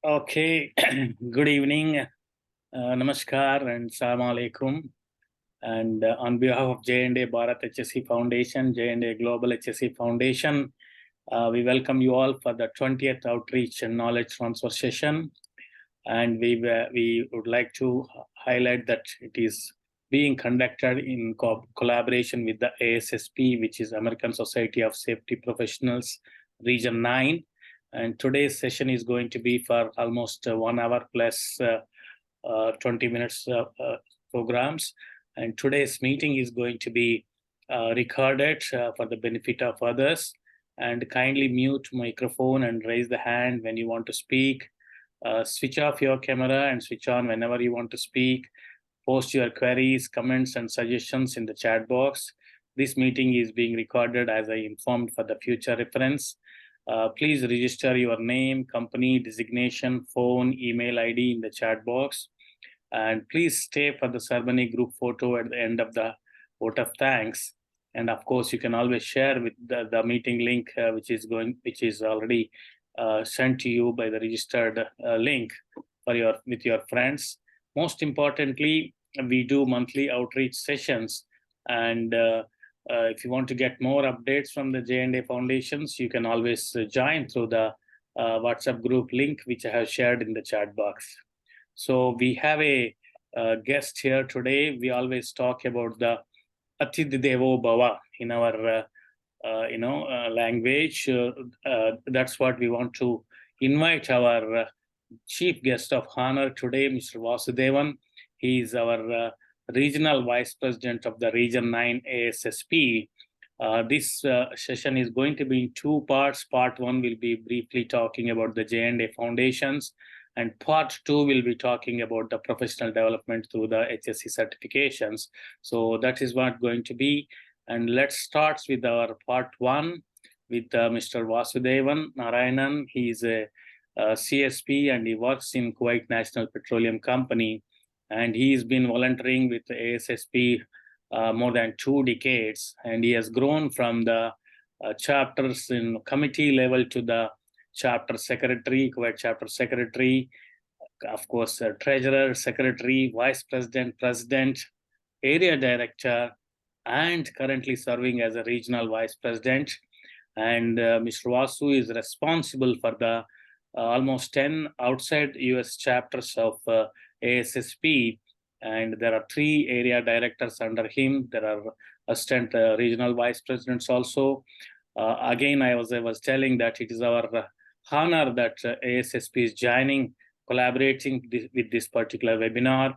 Okay, good evening, namaskar and salam alaikum. And on behalf of J&A Bharat HSE Foundation, J&A Global HSE Foundation, we welcome you all for the 20th Outreach and Knowledge Transfer session. And we would like to highlight that it is being conducted in collaboration with the ASSP, which is American Society of Safety Professionals, Region 9. And today's session is going to be for almost 1 hour plus 20 minutes programs. And today's meeting is going to be recorded for the benefit of others. And kindly mute microphone and raise the hand when you want to speak. Switch off your camera and switch on whenever you want to speak. Post your queries, comments, and suggestions in the chat box. This meeting is being recorded, as I informed, for the future reference. Please register your name, company, designation, phone, email ID in the chat box. And please stay for the ceremony group photo at the end of the vote of thanks. And of course, you can always share with the meeting link, which is already sent to you by the registered link with your friends. Most importantly, we do monthly outreach sessions, and if you want to get more updates from the J&A Foundations, you can always join through the WhatsApp group link, which I have shared in the chat box. So we have a guest here today. We always talk about the Atithi Devo Bhava in our language. That's what we want to invite our chief guest of honor today, Mr. Vasudevan. He is our regional vice president of the Region 9 ASSP. This session is going to be in two parts. Part one will be briefly talking about the J&A Foundations, and part two will be talking about the professional development through the HSE certifications. So that is what going to be. And let's start with our part one with Mr. Vasudevan Narayanan. He is a CSP and he works in Kuwait National Petroleum Company. And he's been volunteering with the ASSP more than 2 decades. And he has grown from the chapters in committee level to the chapter secretary, Kuwait chapter secretary, of course, treasurer, secretary, vice president, president, area director, and currently serving as a regional vice president. And Mr. Vasu is responsible for the almost 10 outside US chapters of ASSP, and there are 3 area directors under him. There are assistant regional vice presidents also. Again, I was telling that it is our honor that ASSP is collaborating with this particular webinar.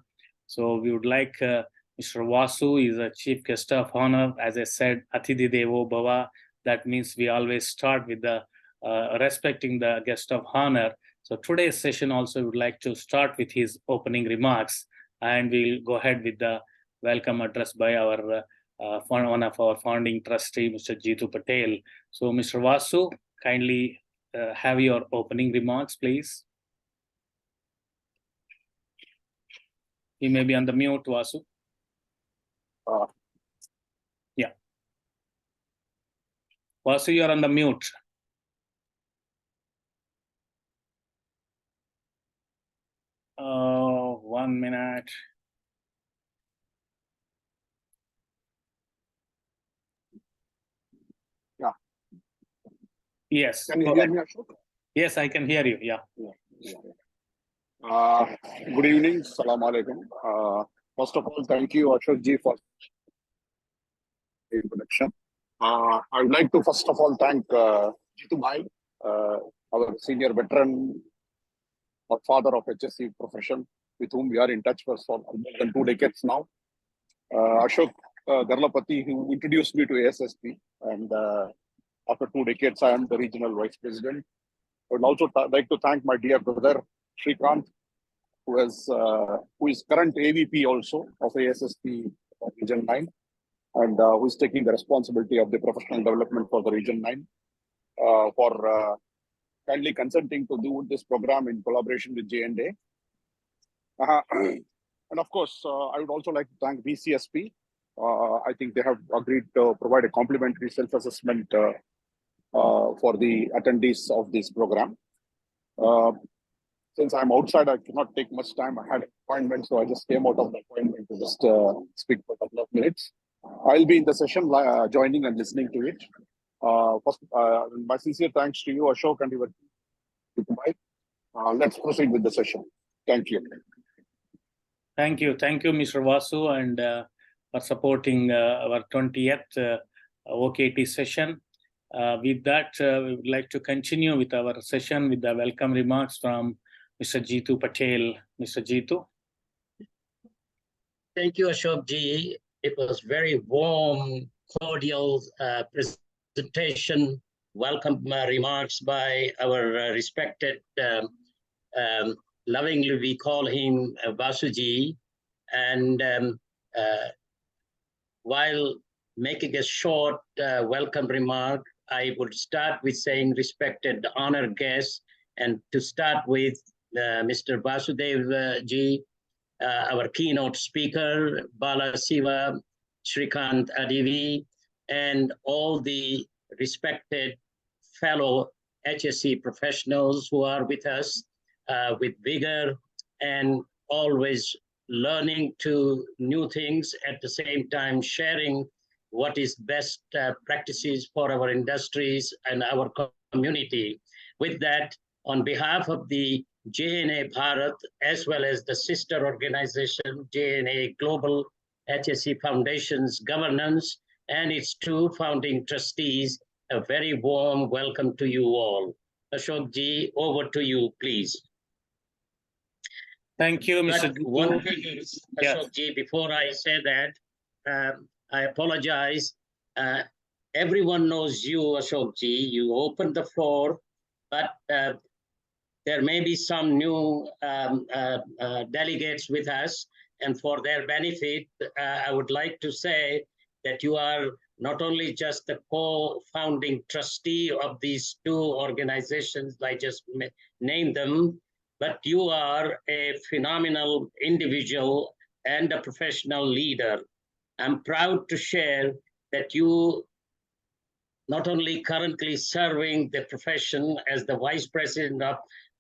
So we would like Mr. Vasu is a chief guest of honor. As I said, Atithi Devo Bhava. That means we always start with the respecting the guest of honor. So today's session also would like to start with his opening remarks, and we'll go ahead with the welcome address by our one of our founding trustee, Mr. Jitu Patel. So Mr. Vasu, kindly have your opening remarks, please. You may be on the mute, Vasu. Yeah. Vasu, you're on the mute. Oh, 1 minute. Yeah. Yes. Can you hear me, Ashok? Yes, I can hear you. Yeah. Good evening. Salam alaikum. First of all, thank you, Ashok ji, for the introduction. I would like to first of all thank Jitu Bhai, our senior veteran or father of HSE profession, with whom we are in touch for more than 2 decades now. Ashok Garlapati, who introduced me to ASSP, and after 2 decades, I am the regional vice president. I would also like to thank my dear brother, Srikanth, who is current AVP also of ASSP Region 9, and who is taking the responsibility of the professional development for the Region 9, for kindly consenting to do this program in collaboration with J&A. And of course, I would also like to thank BCSP. I think they have agreed to provide a complimentary self-assessment for the attendees of this program. since I'm outside, I cannot take much time. I had an appointment, so I just came out of the appointment to just speak for a couple of minutes. I'll be in the session, joining and listening to it. First, my sincere thanks to you, Ashok, and your team. Let's proceed with the session. Thank you. Thank you, Mr. Vasu, and for supporting our 20th OKT session. With that, we would like to continue with our session with the welcome remarks from Mr. Jitu Patel. Mr. Jitu. Thank you, Ashok ji. It was very warm, cordial presentation. Welcome remarks by our respected, lovingly we call him Vasuji. And while making a short welcome remark, I would start with saying respected honored guests, and to start with Mr. Vasudev ji, our keynote speaker, Bala Siva, Shrikant Adivi, and all the respected fellow HSE professionals who are with us with vigor and always learning to new things, at the same time sharing what is best practices for our industries and our community. With that, on behalf of the J&A Bharat, as well as the sister organization, J&A Global HSE Foundation's governance, and its two founding trustees, a very warm welcome to you all. Ashok ji, over to you, please. Thank you, Mr. But one thing is, Ashok ji, before I say that, I apologize. Everyone knows you, Ashok ji. You opened the floor, but there may be some new delegates with us, and for their benefit, I would like to say that you are not only just the co-founding trustee of these two organizations, I just named them, but you are a phenomenal individual and a professional leader. I'm proud to share that you not only currently serving the profession as the Vice President of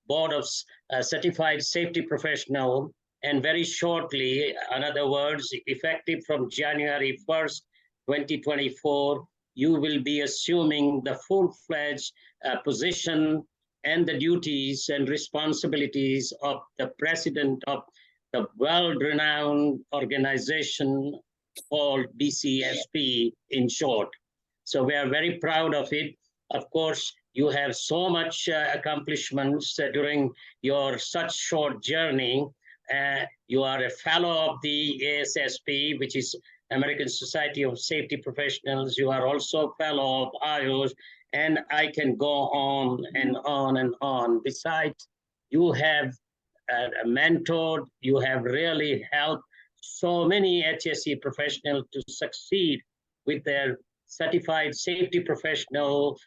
Board of Certified Safety Professional, and very shortly, in other words, effective from January 1st, 2024, you will be assuming the full-fledged position and the duties and responsibilities of the President of the world-renowned organization called BCSP in short. So we are very proud of it. Of course, you have so much accomplishments during your such short journey. You are a fellow of the ASSP, which is American Society of Safety Professionals. You are also a fellow of IOS, and I can go on and on and on. Besides, you have mentored, you have really helped so many HSE professionals to succeed with their certified safety professional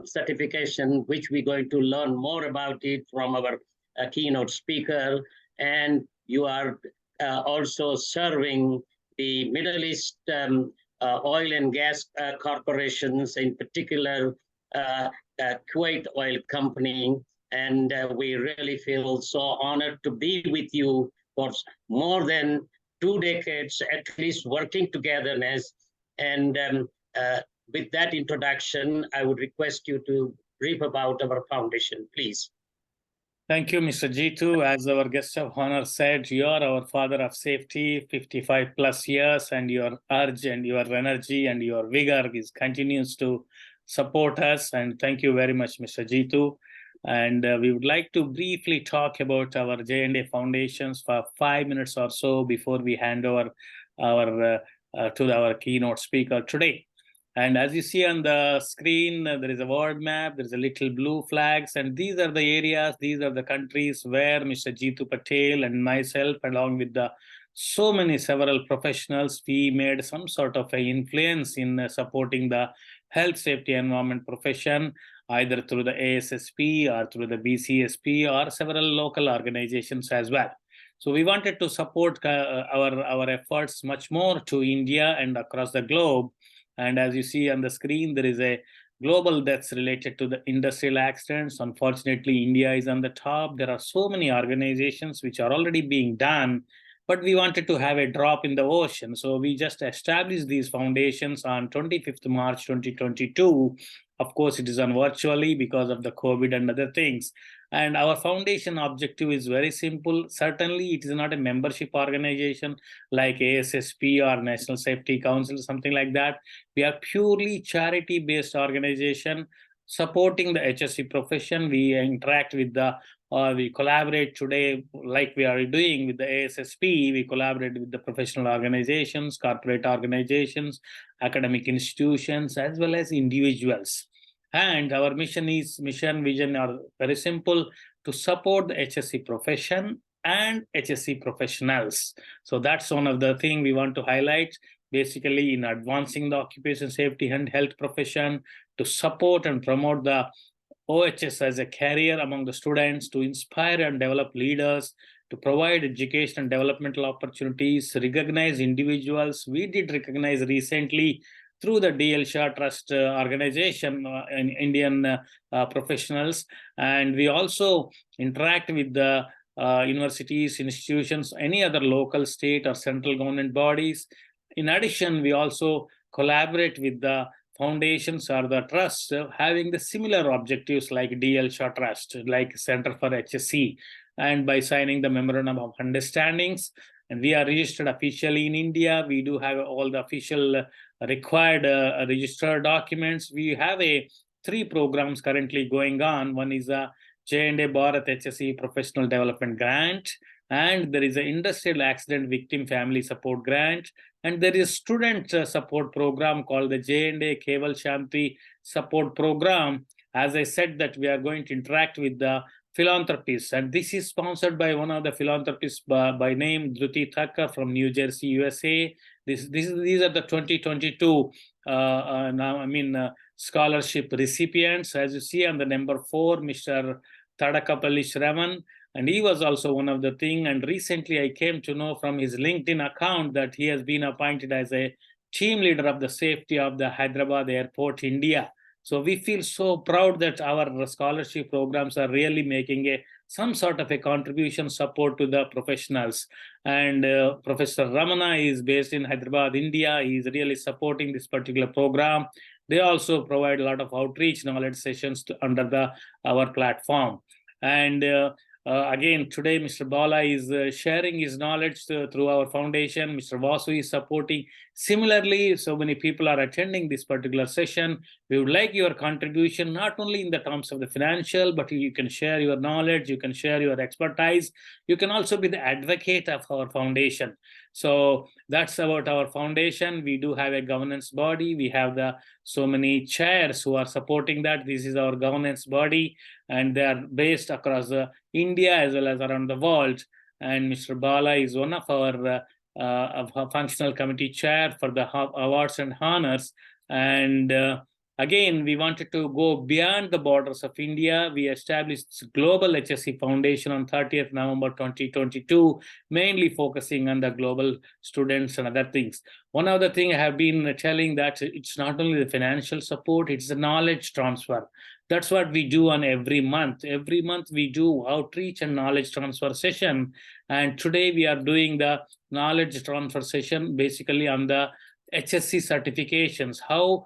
certification, which we're going to learn more about it from our keynote speaker. And you are also serving the Middle East oil and gas corporations, in particular Kuwait Oil Company. And we really feel so honored to be with you for more than 2 decades, at least working togetherness. And with that introduction, I would request you to brief about our foundation, please. Thank you, Mr. Jitu. As our guest of honor said, you are our father of safety, 55 plus years, and your urge and your energy and your vigor continues to support us. And thank you very much, Mr. Jitu. And we would like to briefly talk about our J&A Foundations for 5 minutes or so before we hand over to our keynote speaker today. And as you see on the screen, there is a world map, there's a little blue flags, and these are the areas, these are the countries where Mr. Jitu Patel and myself, along with the several professionals, we made some sort of an influence in supporting the health, safety, environment profession, either through the ASSP or through the BCSP or several local organizations as well. So we wanted to support our efforts much more to India and across the globe. And as you see on the screen, there is a global deaths related to the industrial accidents. Unfortunately, India is on the top. There are so many organizations which are already being done, but we wanted to have a drop in the ocean. So we just established these foundations on 25th March 2022. Of course, it is on virtually because of the COVID and other things. And our foundation objective is very simple. Certainly, it is not a membership organization like ASSP or National Safety Council, something like that. We are purely charity-based organization supporting the HSE profession. We interact with we collaborate today like we are doing with the ASSP. We collaborate with the professional organizations, corporate organizations, academic institutions, as well as individuals. And our vision are very simple: to support the HSE profession and HSE professionals. So that's one of the things we want to highlight, basically in advancing the occupation safety and health profession, to support and promote the OHS as a career among the students, to inspire and develop leaders, to provide education and developmental opportunities, recognize individuals. We did recognize recently through the DL Shah Trust organization in Indian professionals, and we also interact with the universities, institutions, any other local, state, or central government bodies. In addition, we also collaborate with the foundations or the trusts having the similar objectives like DL Shah Trust, like Center for HSE, and by signing the memorandum of understandings. And we are registered officially in India. We do have all the official required registered documents. We have 3 programs currently going on. One is a J&A Bharat HSE Professional Development Grant, and there is an Industrial Accident Victim Family Support Grant, and there is student support program called the J&A Keval Shanti Support Program. As I said, that we are going to interact with the philanthropists, and this is sponsored by one of the philanthropists by name Dhruti Thakkar from New Jersey, USA. These are the 2022 scholarship recipients. As you see on the number 4, Mr. Tadakapalli Shravan, and he was also one of the thing. And recently I came to know from his LinkedIn account that he has been appointed as a team leader of the safety of the Hyderabad Airport, India. So we feel so proud that our scholarship programs are really making some sort of a contribution support to the professionals. And Professor Ramana is based in Hyderabad, India. He is really supporting this particular program. They also provide a lot of outreach knowledge sessions under our platform. And again, today, Mr. Bala is sharing his knowledge through our foundation. Mr. Vasu is supporting. Similarly, so many people are attending this particular session. We would like your contribution, not only in the terms of the financial, but you can share your knowledge, you can share your expertise. You can also be the advocate of our foundation. So that's about our foundation. We do have a governance body. We have so many chairs who are supporting that. This is our governance body, and they are based across India as well as around the world. And Mr. Bala is one of our functional committee chair for the awards and honors. And again, we wanted to go beyond the borders of India. We established Global HSE Foundation on 30th November 2022, mainly focusing on the global students and other things. One other thing I have been telling that it's not only the financial support, it's the knowledge transfer. That's what we do on every month. Every month we do outreach and knowledge transfer session. And today we are doing the knowledge transfer session basically on the HSE certifications, how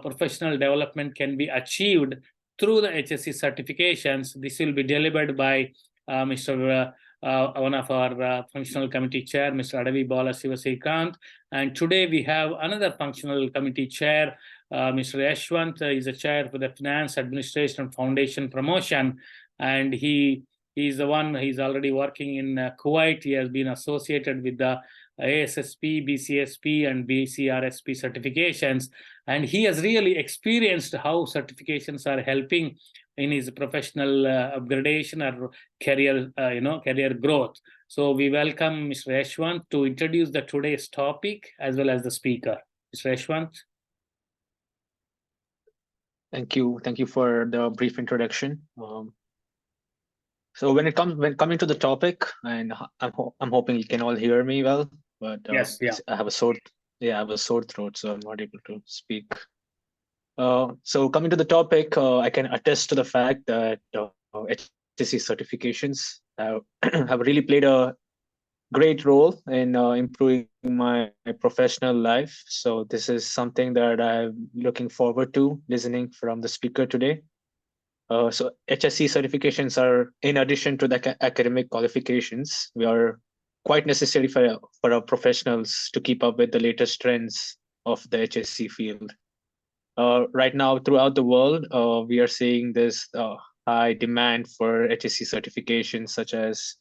professional development can be achieved through the HSE certifications. This will be delivered by one of our functional committee chair, Mr. Adavi Bala Sivasekant. And today we have another functional committee chair, Mr. Yashwant is a chair for the Finance Administration and Foundation Promotion, and he's already working in Kuwait. He has been associated with the ASSP, BCSP, and BCRSP certifications, and he has really experienced how certifications are helping in his professional upgradation or career growth. So we welcome Mr. Yashwant to introduce today's topic as well as the speaker. Mr. Yashwant. Thank you for the brief introduction. So when coming to the topic, and I'm hoping you can all hear me well, but yes, yeah. I have a sore throat, so I'm not able to speak So coming to the topic, I can attest to the fact that HSE certifications have really played a great role in improving my professional life. So this is something that I'm looking forward to listening from the speaker today. So HSE certifications are, in addition to the academic qualifications, we are quite necessary for our professionals to keep up with the latest trends of the HSE field. Right now, throughout the world, we are seeing this high demand for HSE certifications such as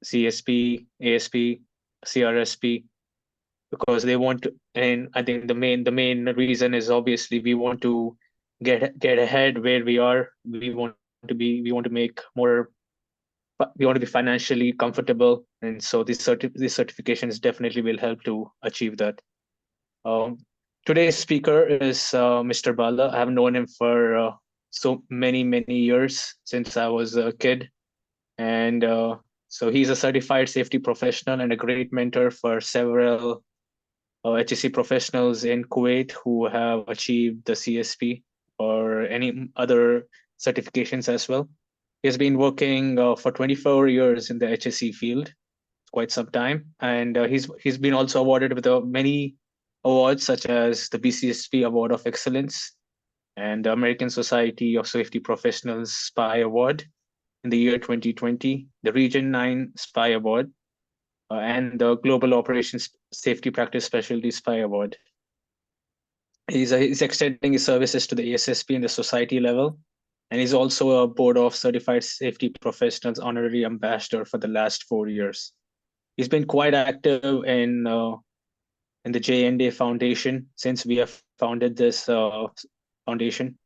CSP, ASP, CRSP, because they want to, and I think the main reason is obviously we want to get ahead where we are. We want to make more. We want to be financially comfortable, and so these certifications definitely will help to achieve that. Today's speaker is Mr. Bala. I have known him for so many years, since I was a kid, and so he's a certified safety professional and a great mentor for several HSE professionals in Kuwait who have achieved the CSP or any other certifications as well. He's been working for 24 years in the HSE field, quite some time, and he's been also awarded with many awards such as the BCSP Award of Excellence and the American Society of Safety Professionals SPY Award in the year 2020, the Region 9 SPY Award, and the Global Operations Safety Practice Specialty SPY Award. He's extending his services to the ASSP and the society level, and he's also a Board of Certified Safety Professionals Honorary Ambassador for the last 4 years. He's been quite active in the J&A Foundation since we have founded this foundation.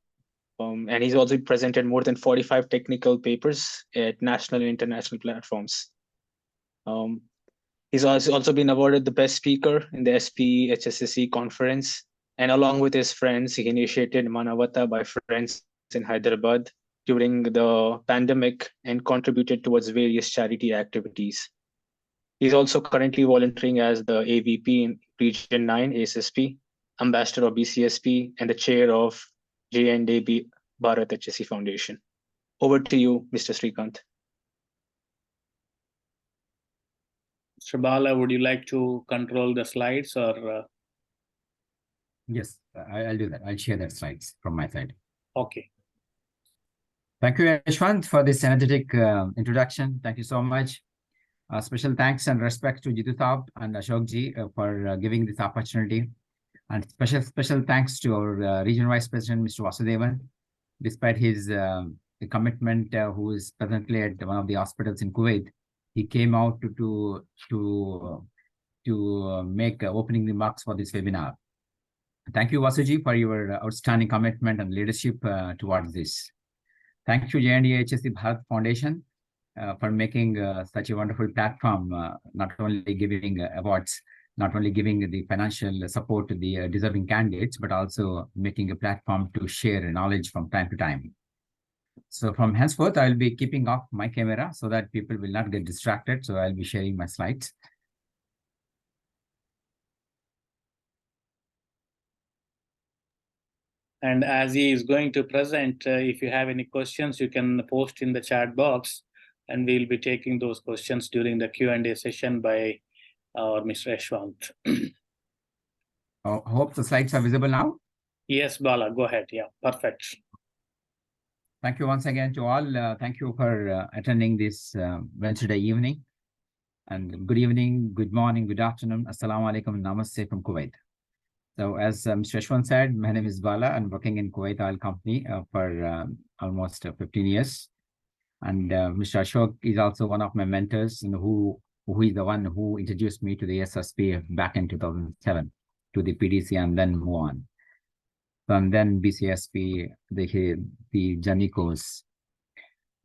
And he's also presented more than 45 technical papers at national and international platforms. He's also been awarded the best speaker in the SP HSSE conference. And along with his friends, he initiated Manavata by Friends in Hyderabad during the pandemic and contributed towards various charity activities. He's also currently volunteering as the AVP in Region 9 ASSP, Ambassador of BCSP, and the Chair of J&A Bharat HSE Foundation. Over to you, Mr. Srikanth. Mr. Bala, would you like to control the slides or? Yes, I'll do that. I'll share the slides from my side. Okay. Thank you, Yashwant, for this energetic introduction. Thank you so much. Special thanks and respect to Jitu Saab and Ashok Ji for giving this opportunity. And special thanks to our Regional Vice President, Mr. Vasudevan, despite his commitment, who is presently at one of the hospitals in Kuwait. He came out to make opening remarks for this webinar. Thank you, Vasuji, for your outstanding commitment and leadership towards this. Thank you, J&A HSE Bharat Foundation, for making such a wonderful platform, not only giving awards, not only giving the financial support to the deserving candidates, but also making a platform to share knowledge from time to time. So from henceforth, I'll be keeping off my camera so that people will not get distracted. So I'll be sharing my slides. And as he is going to present, if you have any questions, you can post in the chat box, and we'll be taking those questions during the Q&A session by Mr. Yashwant. Hope the slides are visible now. Yes, Bala, go ahead. Yeah, perfect. Thank you once again to all. Thank you for attending this Wednesday evening. And good evening, good morning, good afternoon. Assalamu alaikum, namaste from Kuwait. So as Mr. Yashwant said, my name is Bala. I'm working in Kuwait Oil Company for almost 15 years. And Mr. Ashok is also one of my mentors, and who is the one who introduced me to the ASSP back in 2007 to the PDC and then move on. And then BCSP, the journey course.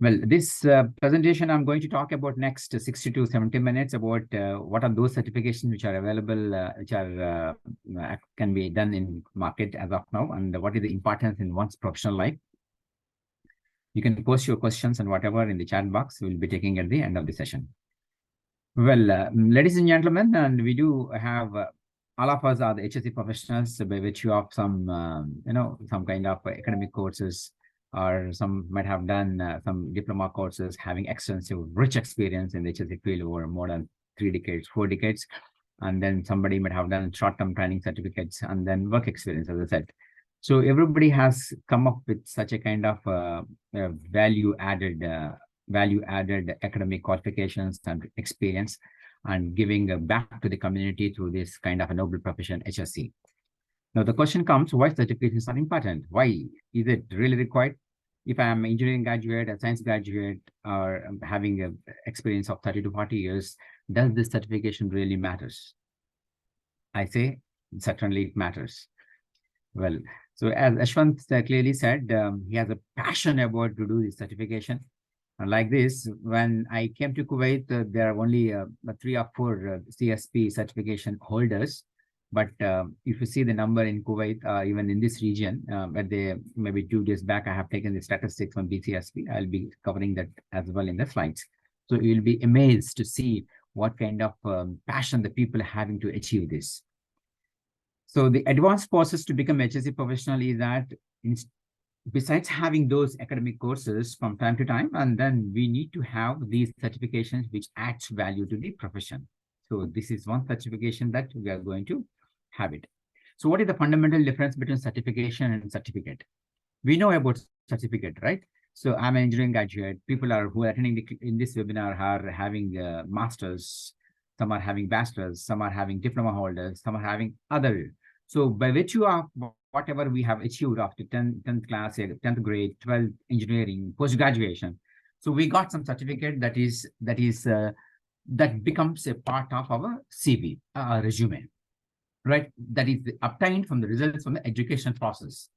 Well, this presentation, I'm going to talk about next 60 to 70 minutes about what are those certifications which are available, which are can be done in market as of now, and what is the importance in one's professional life. You can post your questions and whatever in the chat box. We'll be taking at the end of the session. Well, ladies and gentlemen, and we do have all of us are the HSE professionals by virtue of some, some kind of academic courses, or some might have done some diploma courses, having extensive, rich experience in the HSE field over more than 3 decades, 4 decades. And then somebody might have done short-term training certificates and then work experience, as I said. So everybody has come up with such a kind of value-added academic qualifications and experience, and giving back to the community through this kind of a noble profession, HSE. Now, the question comes, why certifications are important? Why is it really required? If I am an engineering graduate, a science graduate, or having an experience of 30 to 40 years, does this certification really matters? I say, certainly it matters. Well, so as Ashwant clearly said, he has a passion about to do this certification. And like this, when I came to Kuwait, there are only 3 or 4 CSP certification holders. But if you see the number in Kuwait, even in this region, maybe 2 days back, I have taken the statistics on BCSP. I'll be covering that as well in the slides. So you'll be amazed to see what kind of passion the people are having to achieve this. So the advanced process to become HSE professional is that besides having those academic courses from time to time, and then we need to have these certifications which adds value to the profession. So this is one certification that we are going to have it. So what is the fundamental difference between certification and certificate? We know about certificate, right? So I'm an engineering graduate. People who are attending in this webinar are having masters, some are having bachelors, some are having diploma holders, some are having other. So by virtue of whatever we have achieved after 10th class, 10th grade, 12th engineering, post-graduation, so we got some certificate that becomes a part of our CV, resume, right? That is obtained from the results from the education process.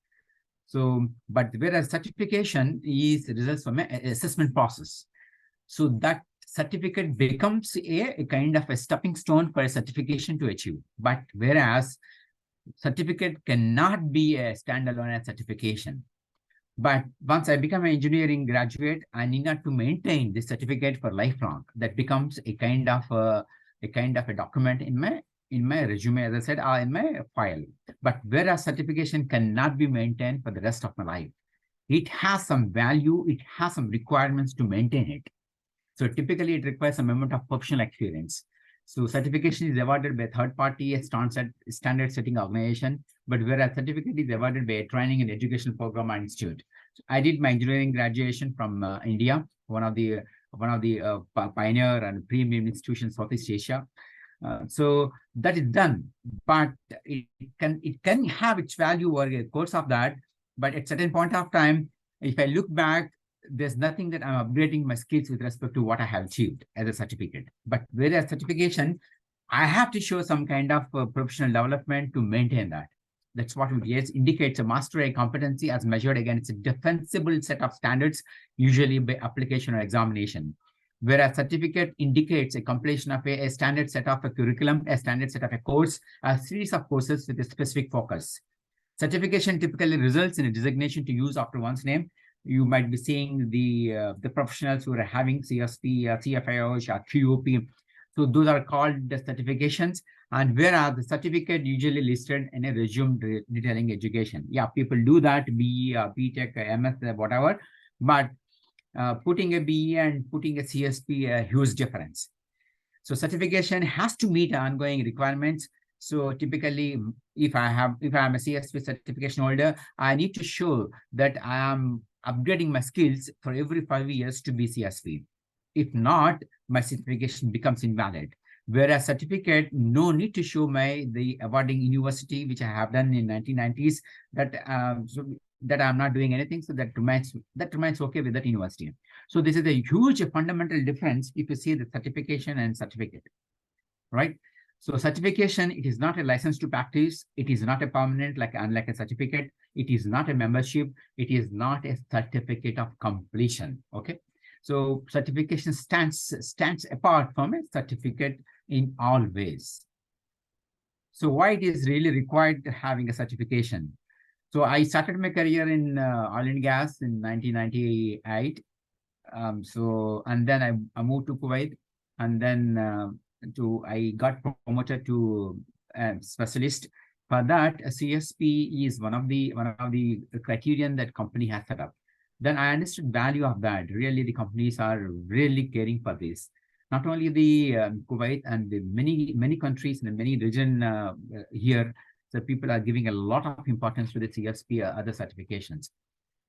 So, but whereas certification is results from an assessment process. So that certificate becomes a kind of a stepping stone for a certification to achieve. But whereas certificate cannot be a standalone certification. But once I become an engineering graduate, I need not to maintain this certificate for lifelong. That becomes a kind of a document in my resume, as I said, or in my file. But whereas certification cannot be maintained for the rest of my life, it has some value, it has some requirements to maintain it. So typically it requires some amount of professional experience. So certification is awarded by a third party, a standard setting organization, but whereas certificate is awarded by a training and educational program or institute. So I did my engineering graduation from India, one of the pioneer and premium institutions in Southeast Asia. So that is done, but it can have its value over a course of that. But at a certain point of time, if I look back, there's nothing that I'm upgrading my skills with respect to what I have achieved as a certificate. But whereas certification, I have to show some kind of professional development to maintain that. That's what it indicates a mastery competency as measured against a defensible set of standards, usually by application or examination. Whereas certificate indicates a completion of a standard set of a curriculum, a standard set of a course, a series of courses with a specific focus. Certification typically results in a designation to use after one's name. You might be seeing the professionals who are having CSP, CFIOs, or QOP. So those are called the certifications. And whereas the certificate usually listed in a resume detailing education. Yeah, people do that, BE, BTech, MS, whatever. But putting a BE and putting a CSP, a huge difference. So certification has to meet ongoing requirements. So typically, if I'm a CSP certification holder, I need to show that I am upgrading my skills for every 5 years to be CSP. If not, my certification becomes invalid. Whereas certificate, no need to show the awarding university, which I have done in 1990s, that I'm not doing anything. So that remains okay with that university. So this is a huge fundamental difference if you see the certification and certificate, right? So certification, it is not a license to practice. It is not a permanent, unlike a certificate. It is not a membership. It is not a certificate of completion. Okay. So certification stands apart from a certificate in all ways. So why it is really required having a certification? So I started my career in oil and gas in 1998. And then I moved to Kuwait, and then I got promoted to specialist. For that, a CSP is one of the criterion that company has set up. Then I understood value of that. Really, the companies are really caring for this. Not only the Kuwait and the many countries and many region here, so people are giving a lot of importance to the CSP other certifications.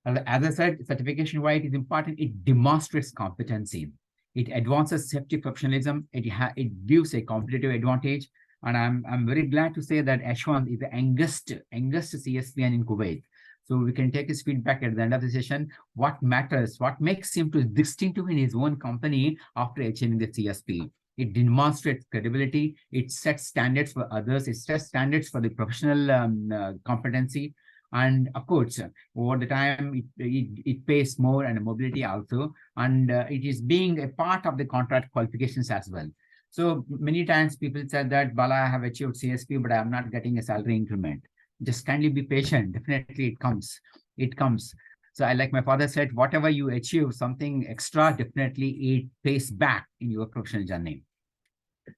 As I said, certification why it is important. It demonstrates competency. It advances safety professionalism. It gives a competitive advantage. And I'm very glad to say that Ashwant is the youngest CSPN in Kuwait. So we can take his feedback at the end of the session. What matters, what makes him to distinctive in his own company after achieving the CSP. It demonstrates credibility. It sets standards for others. It sets standards for the professional competency. And of course, over the time, it pays more and mobility also. And it is being a part of the contract qualifications as well. So many times people said that, Bala, I have achieved CSP, but I am not getting a salary increment. Just kindly be patient. Definitely it comes. It comes. So like my father said, whatever you achieve, something extra, definitely it pays back in your professional journey.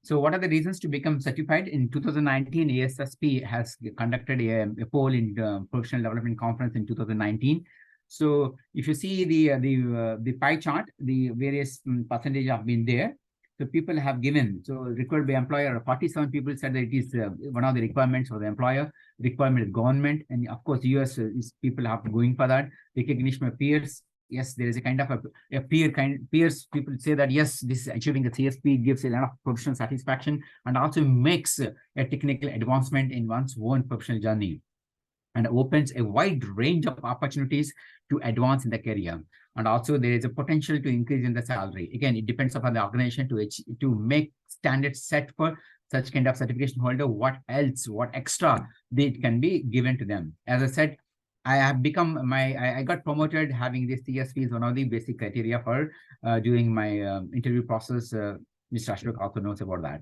So what are the reasons to become certified? In 2019, ASSP has conducted a poll in the Professional Development Conference in 2019. So if you see the pie chart, the various percentage have been there. So people have given, so required by employer, 47 people said that it is one of the requirements for the employer, requirement is government, and of course, US is people have going for that. Recognition of peers, yes, there is a kind of a peers, people say that, yes, this achieving a CSP gives a lot of professional satisfaction and also makes a technical advancement in one's own professional journey and opens a wide range of opportunities to advance in the career. And also there is a potential to increase in the salary. Again, it depends upon the organization to make standards set for such kind of certification holder. What else, what extra they can be given to them. As I said, I have become I got promoted having this CSP is one of the basic criteria for during my interview process. Mr. Ashok also knows about that.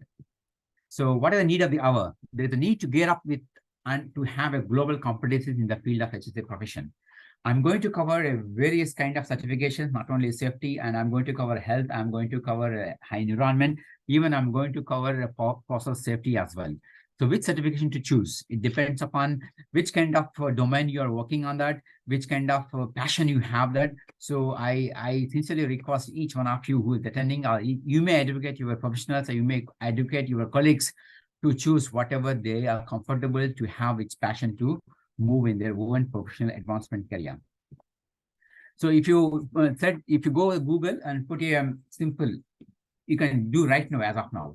So what is the need of the hour? There is a need to gear up with and to have a global competencies in the field of HSE profession. I'm going to cover various kind of certifications, not only safety, and I'm going to cover health, I'm going to cover high environment, even I'm going to cover process safety as well. So which certification to choose? It depends upon which kind of domain you are working on that, which kind of passion you have that. So I sincerely request each one of you who is attending, you may educate your professionals, or you may educate your colleagues to choose whatever they are comfortable to have its passion to move in their own professional advancement career. So if you if you go to Google and put a simple, you can do right now as of now.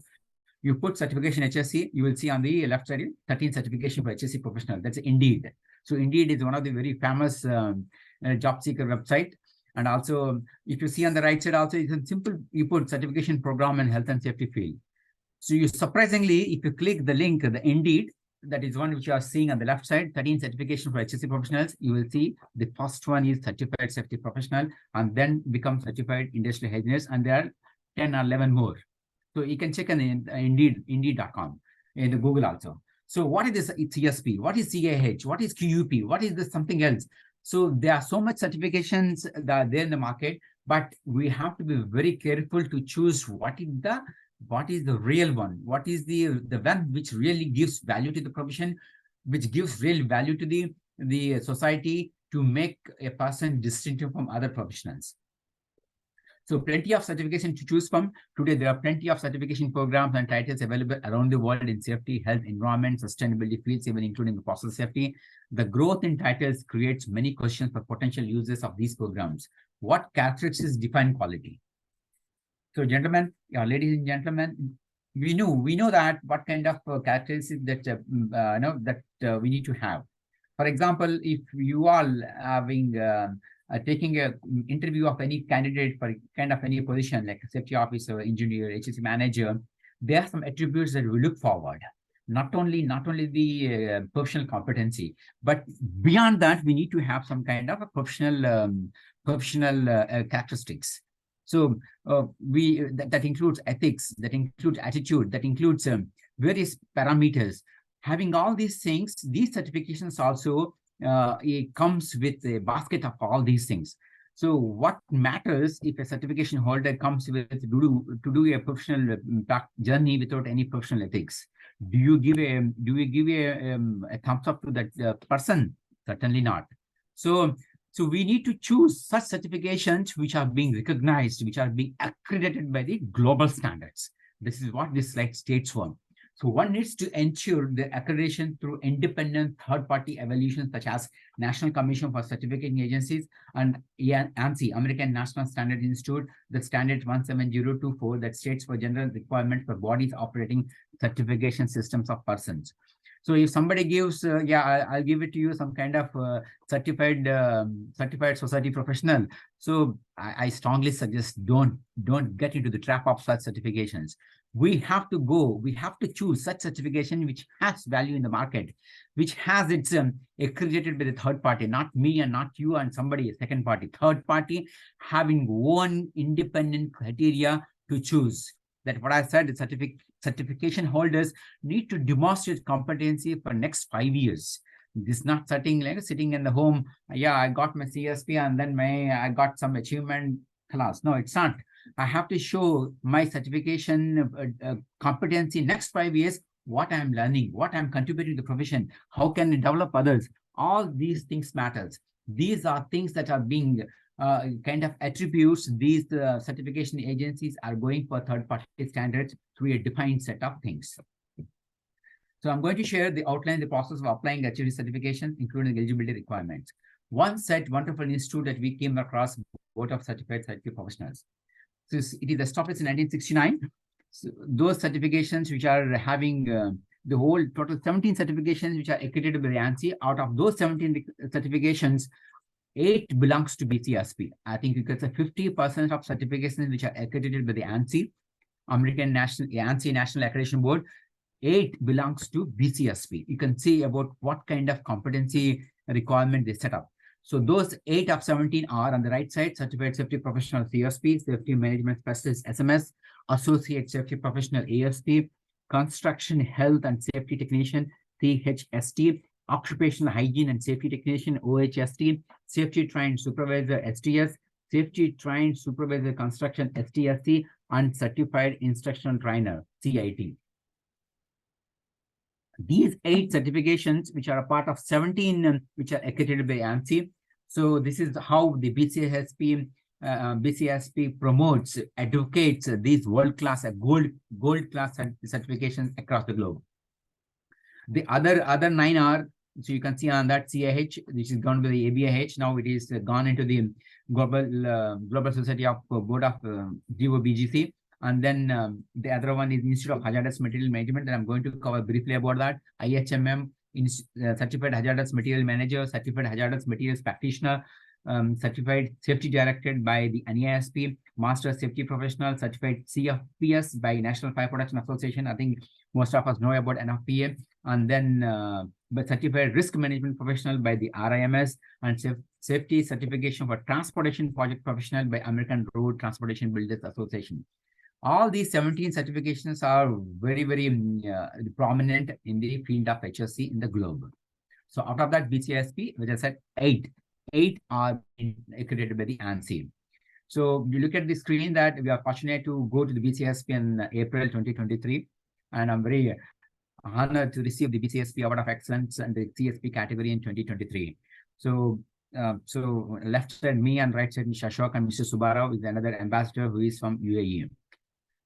You put certification HSE, you will see on the left side 13 certification for HSE professional. That's Indeed. So Indeed is one of the very famous job seeker website. And also, if you see on the right side, also it's a simple. You put certification program and health and safety field. So you surprisingly, if you click the link, the Indeed, that is one which you are seeing on the left side, 13 certification for HSE professionals, you will see the first one is certified safety professional and then become certified industrial hygienist, and there are 10 or 11 more. So you can check on Indeed.com in the Google also. So what is this CSP? What is CAH? What is QUP? What is this something else? So there are so much certifications that are there in the market, but we have to be very careful to choose what is the real one, what is the one which really gives value to the profession, which gives real value to the society to make a person distinctive from other professionals. So plenty of certification to choose from. Today, there are plenty of certification programs and titles available around the world in safety, health, environment, sustainability fields, even including process safety. The growth in titles creates many questions for potential users of these programs. What characteristics define quality? So gentlemen, ladies and gentlemen, we know that what kind of characteristics that we need to have. For example, if you are having taking an interview of any candidate for kind of any position like a safety officer, engineer, HSE manager, there are some attributes that we look forward. Not only the professional competency, but beyond that, we need to have some kind of a professional characteristics. So that includes ethics, that includes attitude, that includes various parameters. Having all these things, these certifications also it comes with a basket of all these things. So what matters if a certification holder comes with to do a professional journey without any professional ethics, Do you give a thumbs up to that person? Certainly not. So we need to choose such certifications which are being recognized, which are being accredited by the global standards. This is what this slide states for. So one needs to ensure the accreditation through independent third-party evaluations such as National Commission for Certificating Agencies and ANSI, American National Standard Institute, the standard 17024 that states for general requirements for bodies operating certification systems of persons. So if somebody gives, I'll give it to you, some kind of certified society professional. So I strongly suggest don't get into the trap of such certifications. We have to choose such certification which has value in the market, which has its accredited by the third party, not me and not you and somebody, a second party, third party having one independent criteria to choose. That what I said, the certification holders need to demonstrate competency for next 5 years. This is not sitting in the home. Yeah, I got my CSP and then I got some achievement class. No, it's not. I have to show my certification competency next 5 years, what I'm learning, what I'm contributing to the profession, how can I develop others. All these things matters. These are things that are being kind of attributes. These certification agencies are going for third-party standards through a defined set of things. So I'm going to share the outline, the process of applying HSE certification, including eligibility requirements. One such wonderful institute that we came across, Board of Certified Certificate Professionals. So it is established in 1969. So those certifications which are having the whole total 17 certifications which are accredited by the ANSI. Out of those 17 certifications, 8 belongs to BCSP. I think you can say 50% of certifications which are accredited by the ANSI, American ANSI National Accreditation Board. 8 belongs to BCSP. You can see about what kind of competency requirement they set up. So those 8 of 17 are on the right side: Certified Safety Professional CSP, Safety Management Specialist SMS, Associate Safety Professional ASP, Construction Health and Safety Technician CHST, Occupational Hygiene and Safety Technician OHST, Safety Trained Supervisor STS, Safety Trained Supervisor Construction STSC, and Certified Instructional Trainer CIT. These 8 certifications, which are a part of 17 which are accredited by ANSI. So this is how the BCSP promotes, advocates these world-class, gold class certifications across the globe. The other 9 are, so you can see on that CAH, which is gone by the ABIH. Now it is gone into the Global Society of Board of GOBGC. And then the other one is Institute of Hazardous Material Management, and I'm going to cover briefly about that. IHMM, Certified Hazardous Material Manager, Certified Hazardous Materials Practitioner, Certified Safety Directed by the NASP, Master Safety Professional, Certified CFPS by National Fire Protection Association. I think most of us know about NFPA. And then Certified Risk Management Professional by the RIMS, and Safety Certification for Transportation Project Professional by American Road Transportation Builders Association. All these 17 certifications are very, very prominent in the field of HSE in the globe. So out of that, BCSP, which I said 8 are accredited by the ANSI. So you look at the screen that we are fortunate to go to the BCSP in April 2023. And I'm very honored to receive the BCSP Award of Excellence and the CSP category in 2023. So left side me and right side Mr. Ashok and Mr. Subbarao is another ambassador who is from UAE.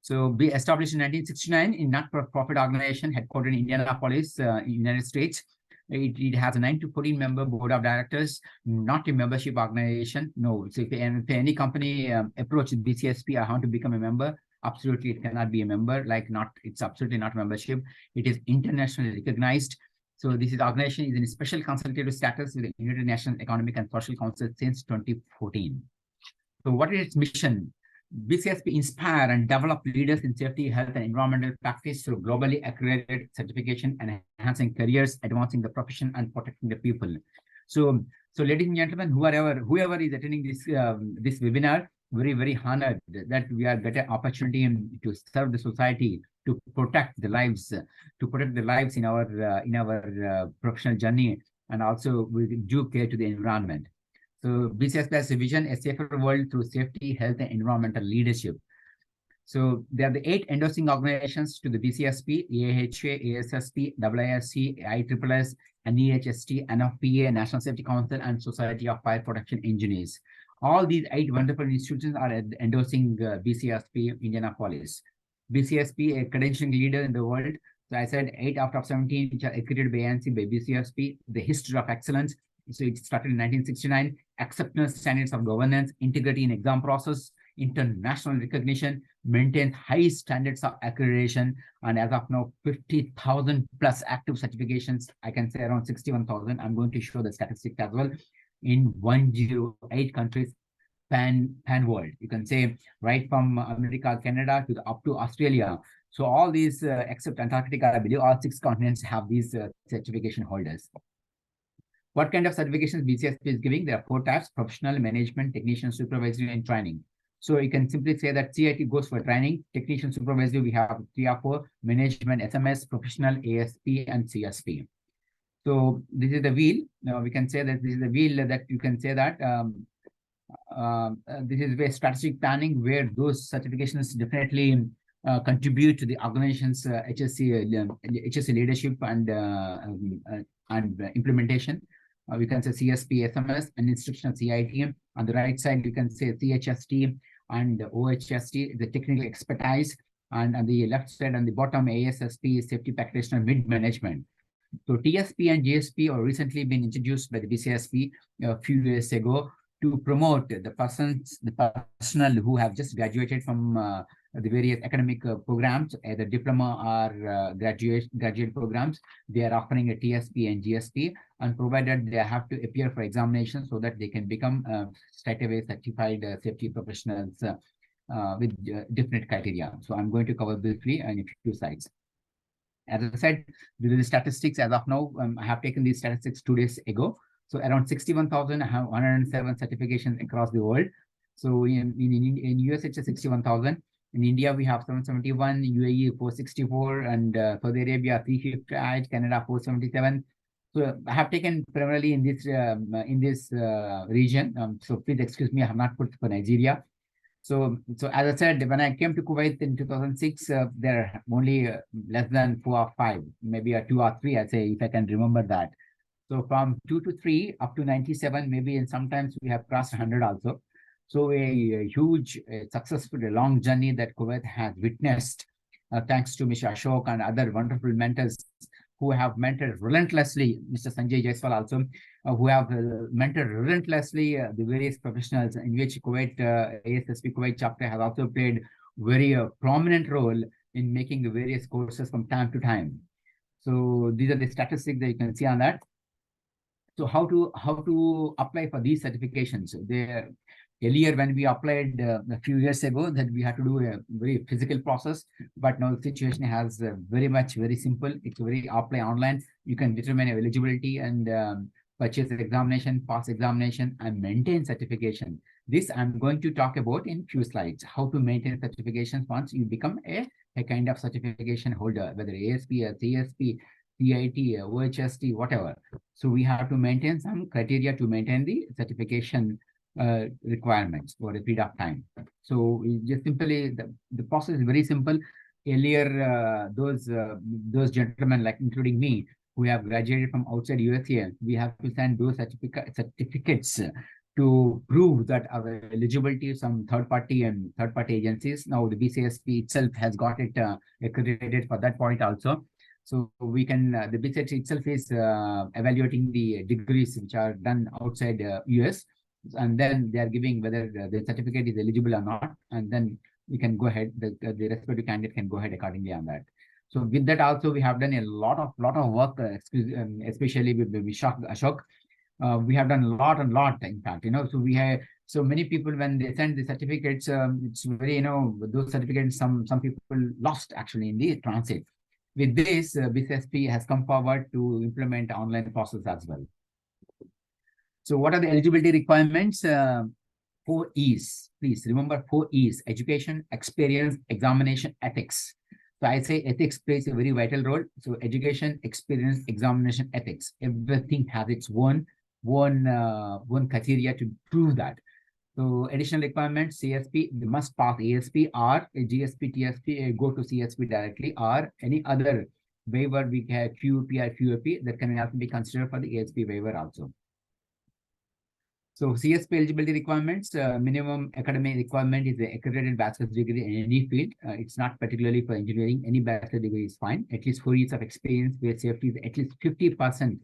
So be established in 1969 in not-for-profit organization headquartered in Indianapolis, United States. It has a 9 to 14 member board of directors, not a membership organization. No, so if any company approaches BCSP, I want to become a member, absolutely it cannot be a member. It's absolutely not membership. It is internationally recognized. So this organization is in special consultative status with the United Nations Economic and Social Council since 2014. So what is its mission? BCSP inspire and develop leaders in safety, health, and environmental practice through globally accredited certification and enhancing careers, advancing the profession, and protecting the people. So ladies and gentlemen, whoever is attending this this webinar, very, very honored that we are getting opportunity to serve the society, to protect the lives, in our professional journey, and also with due care to the environment. So BCSP has a vision, a safer world through safety, health, and environmental leadership. So there are the 8 endorsing organizations to the BCSP, AHA, ASSP, IISc, ISSS, NEHST, NFPA, National Safety Council, and Society of Fire Protection Engineers. All these 8 wonderful institutions are endorsing BCSP Indianapolis. BCSP, a credentialing leader in the world. So I said 8 out of 17 which are accredited by ANC by BCSP. The history of excellence. So it started in 1969. Acceptance standards of governance, integrity in exam process, international recognition, maintains high standards of accreditation, and as of now, 50,000 plus active certifications. I can say around 61,000. I'm going to show the statistics as well in 108 countries pan world. You can say right from America, Canada to up to Australia. So all these, except Antarctica, I believe all 6 continents have these certification holders. What kind of certifications BCSP is giving? There are 4 types: professional, management, technician, supervisory, and training. So you can simply say that CIT goes for training, technician, supervisory, we have 3 or 4, management, SMS, professional, ASP, and CSP. So this is the wheel. Now we can say that this is the wheel that you can say that this is where strategic planning, where those certifications definitely contribute to the organization's HSE leadership and implementation. We can say CSP, SMS, and instructional CIT. On the right side, you can say CHST and OHST, the technical expertise. And on the left side, on the bottom, ASSP, safety practitioner, mid-management. So TSP and GSP are recently been introduced by the BCSP a few years ago to promote the personnel who have just graduated from the various academic programs, either diploma or graduate programs. They are offering a TSP and GSP, and provided they have to appear for examination so that they can become straightaway certified safety professionals with different criteria. So I'm going to cover briefly in a few slides. As I said, the statistics as of now, I have taken these statistics 2 days ago. So around 61,107 certifications across the world. So in US, it's 61,000. In India, we have 771, UAE 464, and Saudi Arabia 358, Canada 477. So I have taken primarily in this region. So please excuse me, I have not put for Nigeria. So as I said, when I came to Kuwait in 2006, there are only less than 4 or 5, maybe 2 or 3, I'd say, if I can remember that. So from 2 to 3 up to 97, maybe, and sometimes we have crossed 100 also. So a huge, successful, long journey that Kuwait has witnessed, thanks to Mr. Ashok and other wonderful mentors who have mentored relentlessly, Mr. Sanjay Jaiswal also, who have mentored relentlessly the various professionals, in which Kuwait, ASSP Kuwait chapter has also played very prominent role in making the various courses from time to time. So these are the statistics that you can see on that. So how to apply for these certifications? Earlier, when we applied a few years ago, that we had to do a very physical process, but now the situation has very simple. It's very apply online. You can determine your eligibility and purchase examination, pass examination, and maintain certification. This I'm going to talk about in few slides. How to maintain certifications once you become a kind of certification holder, whether ASP, CSP, CIT, OHST, whatever. So we have to maintain some criteria to maintain the certification requirements for a period of time. So just simply the process is very simple. Earlier, those gentlemen, like including me, who have graduated from outside USA, we have to send those certificates to prove that our eligibility to some third-party agencies. Now the BCSP itself has got it accredited for that point also. So we can, the BCSP itself is evaluating the degrees which are done outside US, and then they are giving whether the certificate is eligible or not, and then we can go ahead, the respective candidate can go ahead accordingly on that. So with that also, we have done a lot of work, especially with Ashok. We have done a lot, in fact, so we have, so many people, when they send the certificates, it's very, those certificates, some people lost actually in the transit. With this, BCSP has come forward to implement online process as well. So what are the eligibility requirements? 4 E's. Please remember 4 E's: education, experience, examination, ethics. So I say ethics plays a very vital role. So education, experience, examination, ethics. Everything has its one criteria to prove that. So additional requirements, CSP, they must pass ASP or a GSP, TSP, go to CSP directly, or any other waiver we have QP or QAP that can also be considered for the ASP waiver also. So CSP eligibility requirements, minimum academic requirement is the accredited bachelor's degree in any field. It's not particularly for engineering. Any bachelor's degree is fine. At least 4 years of experience where safety is at least 50%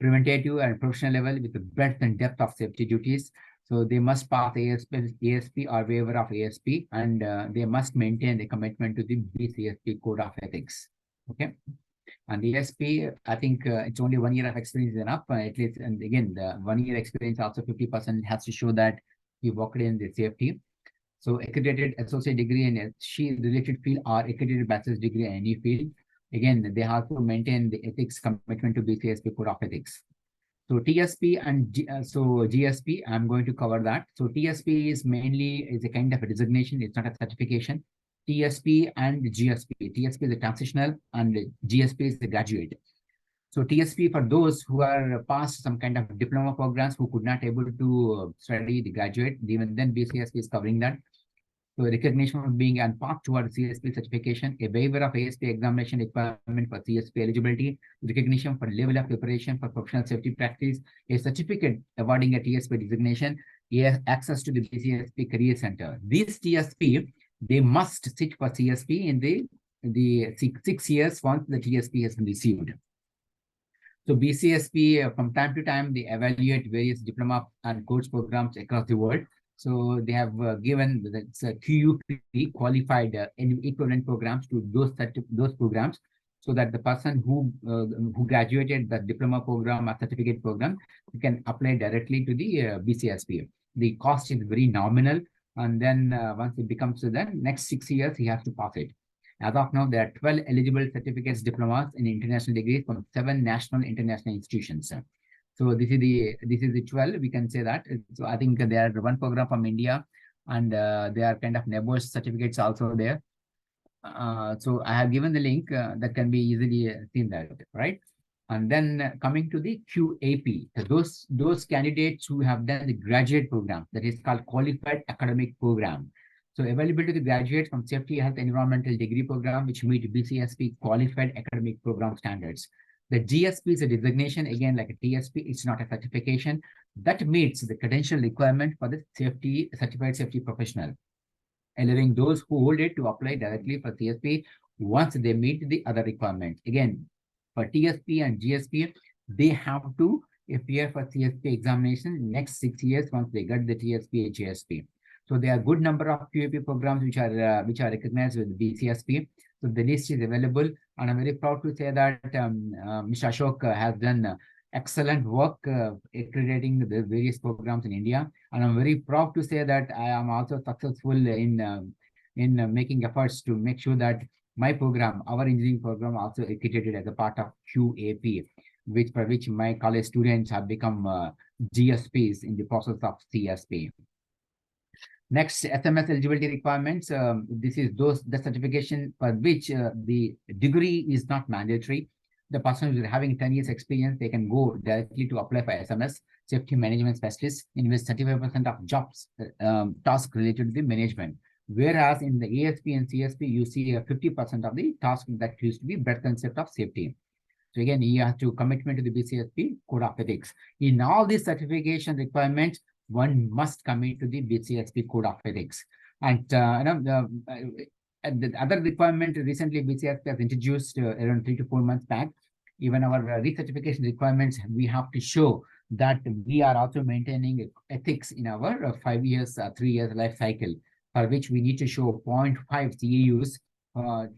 preventative and professional level with the breadth and depth of safety duties. So they must pass ASP or waiver of ASP, and they must maintain the commitment to the BCSP code of ethics. Okay. And the ASP, I think it's only 1 year of experience is enough, at least. And again, the 1 year experience also 50% has to show that you worked in the safety. So accredited associate degree in HSE related field or accredited bachelor's degree in any field. Again, they have to maintain the ethics commitment to BCSP code of ethics. So TSP and GSP, I'm going to cover that. So TSP is mainly a kind of a designation. It's not a certification. TSP and GSP. TSP is the transitional and GSP is the graduate. So TSP for those who are past some kind of diploma programs who could not able to study the graduate, even then BCSP is covering that. So recognition of being on path toward CSP certification, a waiver of ASP examination requirement for CSP eligibility, recognition for level of preparation for professional safety practice, a certificate awarding a TSP designation, access to the BCSP Career Center. These TSP, they must sit for CSP in the 6 years once the TSP has been received. So BCSP, from time to time, they evaluate various diploma and course programs across the world. So they have given the QUP qualified equivalent programs to those programs, so that the person who graduated the diploma program or certificate program can apply directly to the BCSP. The cost is very nominal, and then once it becomes to the next 6 years, he has to pass it. As of now, there are 12 eligible certificates, diplomas in international degrees from 7 national international institutions. So this is the 12, we can say that. So I think there are one program from India, and there are kind of NEBOS certificates also there. So I have given the link that can be easily seen that, right? And then coming to the QAP, those candidates who have done the graduate program, that is called Qualified Academic Program. So available to the graduates from Safety, Health, Environmental Degree Program, which meet BCSP Qualified Academic Program standards. The GSP is a designation, again, like a TSP, it's not a certification. That meets the credential requirement for the certified safety professional, allowing those who hold it to apply directly for CSP once they meet the other requirements. Again, for TSP and GSP, they have to appear for CSP examination next 6 years once they get the TSP and GSP. So there are a good number of QAP programs which are recognized with BCSP. So the list is available, and I'm very proud to say that Mr. Ashok has done excellent work accrediting the various programs in India, and I'm very proud to say that I am also successful in making efforts to make sure that my program, our engineering program, also accredited as a part of QAP, for which my college students have become GSPs in the process of CSP. Next, SMS eligibility requirements. This is the certification for which the degree is not mandatory. The person who is having 10 years experience, they can go directly to apply for SMS, Safety Management Specialist, in which 35% of jobs, tasks related to the management. Whereas in the ASP and CSP, you see 50% of the tasks that used to be breadth and depth of safety. So again, you have to commitment to the BCSP code of ethics. In all these certification requirements, one must commit to the BCSP code of ethics. And the other requirement recently BCSP has introduced around 3 to 4 months back. Even our recertification requirements, we have to show that we are also maintaining ethics in our 5 years, 3 years life cycle, for which we need to show 0.5 CEUs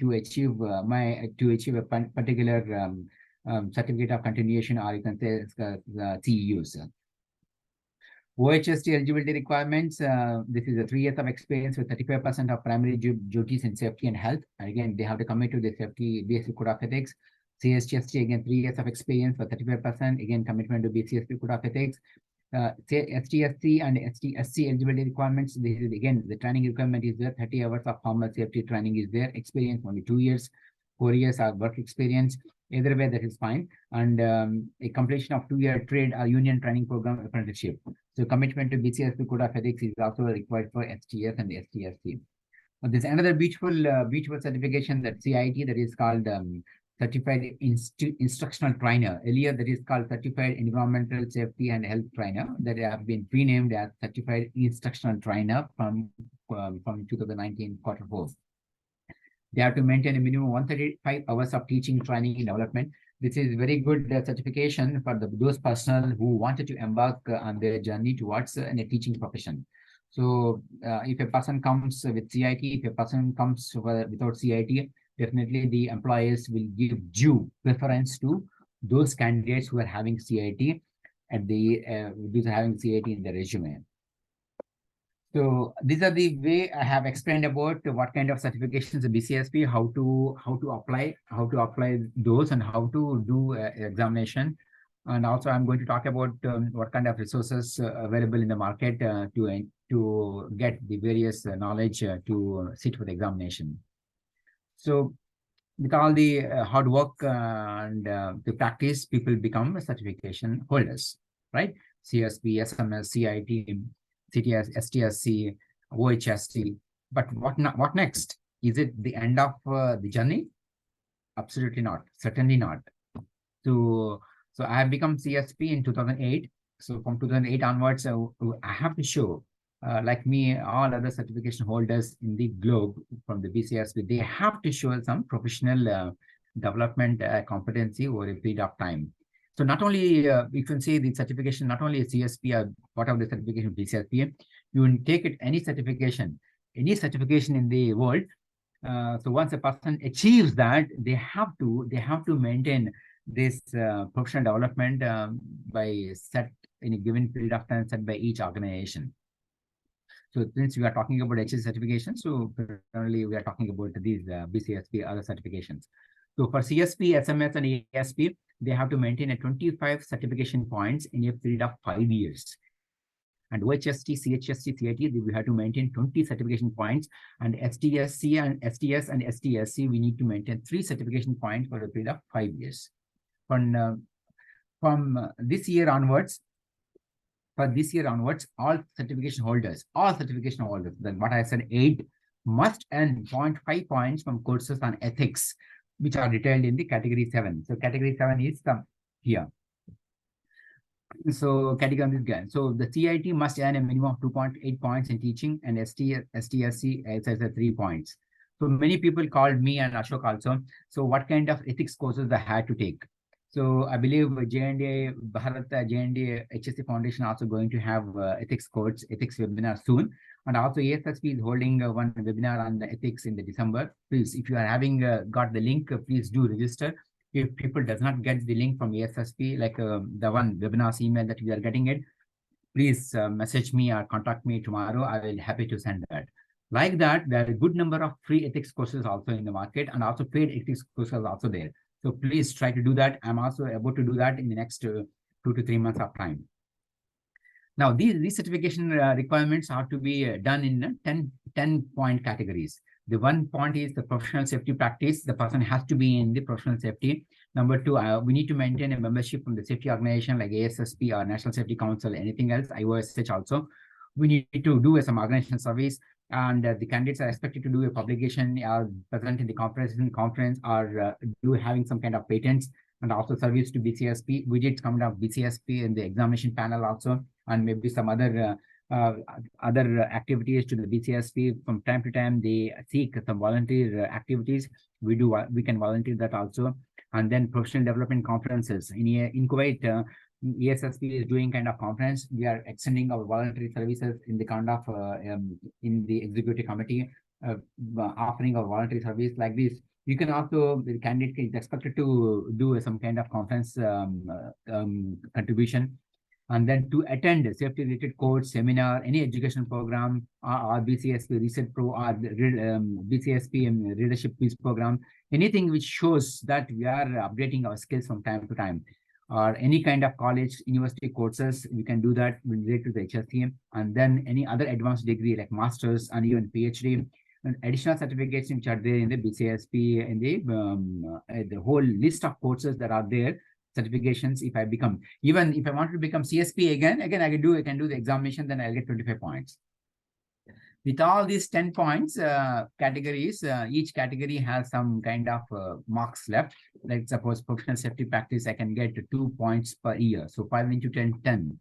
to achieve a particular certificate of continuation, or you can say CEUs. OHST eligibility requirements. This is a 3 years of experience with 35% of primary duties in safety and health. And again, they have to commit to the safety basic code of ethics. CSTST, again, 3 years of experience for 35%. Again, commitment to BCSP code of ethics. STSC and STSC eligibility requirements. This is again, the training requirement is there. 30 hours of formal safety training is there. Experience only 2 years. 4 years of work experience. Either way, that is fine. And a completion of 2-year trade or union training program apprenticeship. So commitment to BCSP Code of Ethics is also required for STS and STSC. There's another beautiful certification, that CIT, that is called Certified Instructional Trainer. Earlier, that is called Certified Environmental Safety and Health Trainer, that have been renamed as Certified Instructional Trainer from 2019 Q4. They have to maintain a minimum 135 hours of teaching, training, and development. This is very good certification for those personnel who wanted to embark on their journey towards a teaching profession. So if a person comes with CIT, if a person comes without CIT, definitely the employers will give due preference to those candidates who are having CIT and those having CIT in their resume. So these are the way I have explained about what kind of certifications the BCSP, how to apply those, and how to do examination. And also I'm going to talk about what kind of resources available in the market to get the various knowledge to sit for the examination. So with all the hard work and the practice, people become certification holders, right? CSP, SMS, CIT, CTS, STSC, OHSC. But what next? Is it the end of the journey? Absolutely not. Certainly not. So I have become CSP in 2008. So from 2008 onwards, I have to show, like me, all other certification holders in the globe from the BCSP, they have to show some professional development competency over a period of time. So not only you can say the certification, not only a CSP or whatever the certification BCSP, you will take it any certification in the world. So once a person achieves that, they have to maintain this professional development by set in a given period of time set by each organization. So since we are talking about HSE certification, so currently we are talking about these BCSP other certifications. So for CSP, SMS, and ASP, they have to maintain a 25 certification points in a period of 5 years. And OHST, CHST, CIT, we have to maintain 20 certification points. And STSC and STS and STSC, we need to maintain 3 certification points for a period of 5 years. From this year onwards, all certification holders, then what I said, 8 must earn 0.5 points from courses on ethics, which are detailed in the category 7. So category 7 is here. So category on this guy. So the CIT must earn a minimum of 2.8 points in teaching, and STSC has 3 points. So many people called me and Ashok also. So what kind of ethics courses they had to take? So I believe J&A Bharat J&A HSE Foundation also going to have ethics webinar soon. And also ASSP is holding one webinar on the ethics in the December. Please, if you are having got the link, please do register. If people does not get the link from ASSP, like the one webinars email that we are getting it, please message me or contact me tomorrow. I will be happy to send that. Like that, there are a good number of free ethics courses also in the market, and also paid ethics courses also there. So please try to do that. I'm also about to do that in the next 2 to 3 months of time. Now, these certification requirements are to be done in 10-point categories. The 1 point is the professional safety practice. The person has to be in the professional safety. Number 2, we need to maintain a membership from the safety organization like ASSP or National Safety Council, anything else, IOSH also. We need to do some organization service, and the candidates are expected to do a publication or present in the conference or do having some kind of patents, and also service to BCSP. We did come out of BCSP in the examination panel also, and maybe some other activities to the BCSP. From time to time, they seek some volunteer activities. We can volunteer that also. And then professional development conferences. In Kuwait, ASSP is doing kind of conference. We are extending our voluntary services in the kind of in the executive committee, offering a voluntary service like this. You can also, the candidate is expected to do some kind of conference contribution. And then to attend safety-related course, seminar, any education program, or BCSP Reset Pro, or BCSP Leadership Quiz program, anything which shows that we are updating our skills from time to time, or any kind of college, university courses, we can do that related to the HSE. And then any other advanced degree like master's and even PhD, and additional certificates which are there in the BCSP, and the whole list of courses that are there. certifications. If I become, even if I want to become CSP again, I can do the examination, then I'll get 25 points. With all these 10 points categories, each category has some kind of marks left. Like suppose professional safety practice, I can get 2 points per year. So 5 into 10, 10.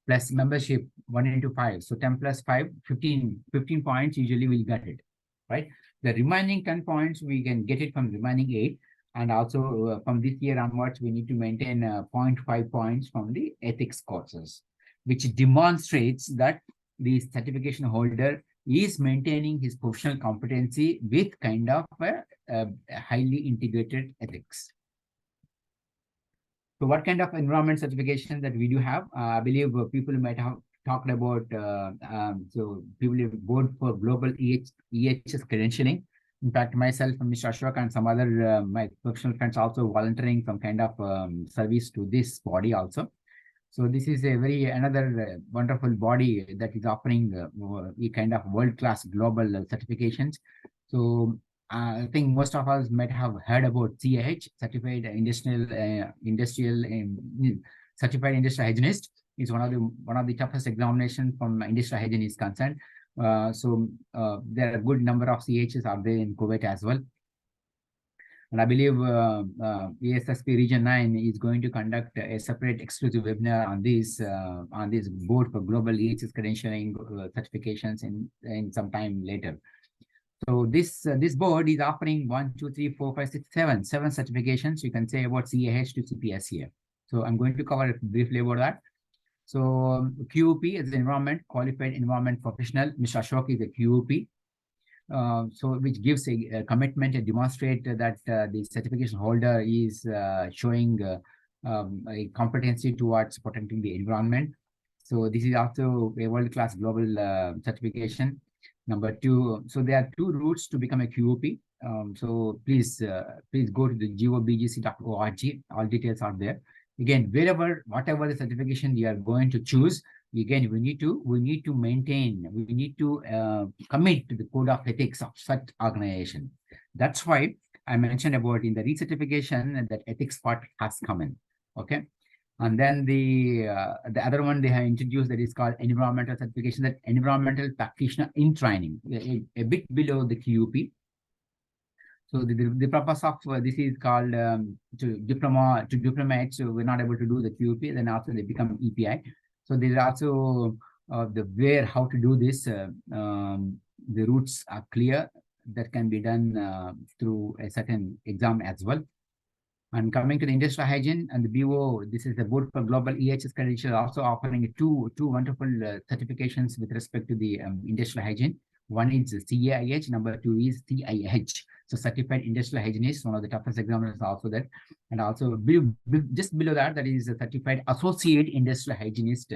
Plus membership, 1 into 5. So 10 plus 5, 15 points usually we'll get it, right? The remaining 10 points, we can get it from remaining 8. And also from this year onwards, we need to maintain 0.5 points from the ethics courses, which demonstrates that the certification holder is maintaining his professional competency with kind of a highly integrated ethics. So what kind of environment certification that we do have? I believe people might have talked about, so people have board for global EHS credentialing. In fact, myself and Mr. Ashok and some other my professional friends also volunteering some kind of service to this body also. So this is a another wonderful body that is offering a kind of world-class global certifications. So I think most of us might have heard about CAH, Certified Industrial Certified Industrial Hygienist. Is one of the toughest examinations from industrial hygiene is concerned. So there are a good number of CAHs out there in Kuwait as well. And I believe ASSP Region 9 is going to conduct a separate exclusive webinar on this board for global EHS credentialing certifications in some time later. So this board is offering 1, 2, 3, 4, 5, 6, 7 certifications. You can say about CAH to CPS here. So I'm going to cover briefly about that. So QOP is the Environment Qualified Environment Professional. Mr. Ashok is a QOP. So which gives a commitment and demonstrate that the certification holder is showing a competency towards protecting the environment. So this is also a world-class global certification. Number 2, so there are 2 routes to become a QOP. So please go to the gobgc.org. All details are there. Again, whatever the certification you are going to choose, again, we need to maintain, we need to commit to the code of ethics of such organization. That's why I mentioned about in the recertification that ethics part has come in. Okay. And then the other one they have introduced that is called environmental certification, that environmental practitioner in training, a bit below the QP. So the purpose of this is called to diplomate. So we're not able to do the QP, then also they become EPI. So there is also how to do this. The routes are clear that can be done through a certain exam as well. And coming to the industrial hygiene and the BO, this is the Board for Global EHS Credential, also offering two wonderful certifications with respect to the industrial hygiene. One is CAIH, number 2 is CIH. So Certified Industrial Hygienist, one of the toughest examiners also there. And also just below that, that is a Certified Associate Industrial Hygienist.